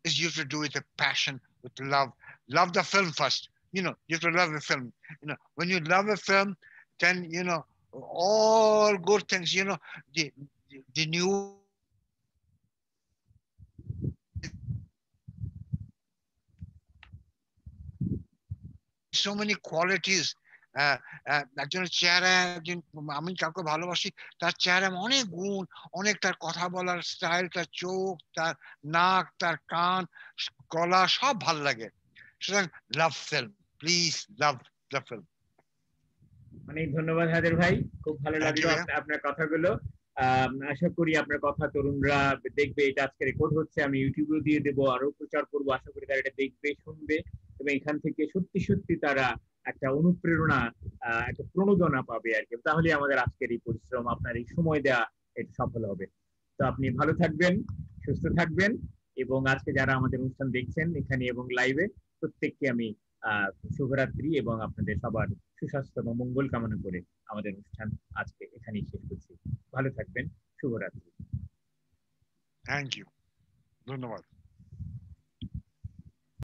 is you have to do with a passion, with love. Love the film first. You know, you have to love the film. You know, when you love a film, then, you know, all good things, you know, the new so many qualities. একজনের চেহারা, একজন, আমি কাউকে ভালোবাসি, তার চেহারা অনেক গুণ, অনেক, তার কথা বলার স্টাইল, তার চোখ, তার নাক, তার কান, গলা, সব ভাল লাগে। সুতরাং love film, please love the film. অনেক ধন্যবাদ হায়দার ভাই, খুব ভালো থ্যাংক ইউ লাগলো ভাইয়া। আপনার কথাগুলো। আশা করি আপনার কথা তরুণরা দেখবে। এটা আজকে রেকর্ড হচ্ছে, আমি ইউটিউবেও দিয়ে দেবো, আরো প্রচার করবো। আশা করি তারা এটা দেখবে, শুনবে, এবং এখান থেকে সত্যি সত্যি তারা একটা অনুপ্রেরণা, একটা প্রণোদনা পাবে আর কি। তাহলে আমাদের আজকের এই পরিশ্রম, আপনার এই সময় দেওয়া, এটা সফল হবে। তো আপনি ভালো থাকবেন, সুস্থ থাকবেন, এবং আজকে যারা আমাদের অনুষ্ঠান দেখছেন এখানে এবং লাইভে, প্রত্যেককে আমি শুভরাত্রি এবং আপনাদের সবার সুস্বাস্থ্য এবং মঙ্গল কামনা করে আমাদের অনুষ্ঠান আজকে এখানেই শেষ করছি। ভালো থাকবেন, শুভরাত্রি। থ্যাংক ইউ, ধন্যবাদ।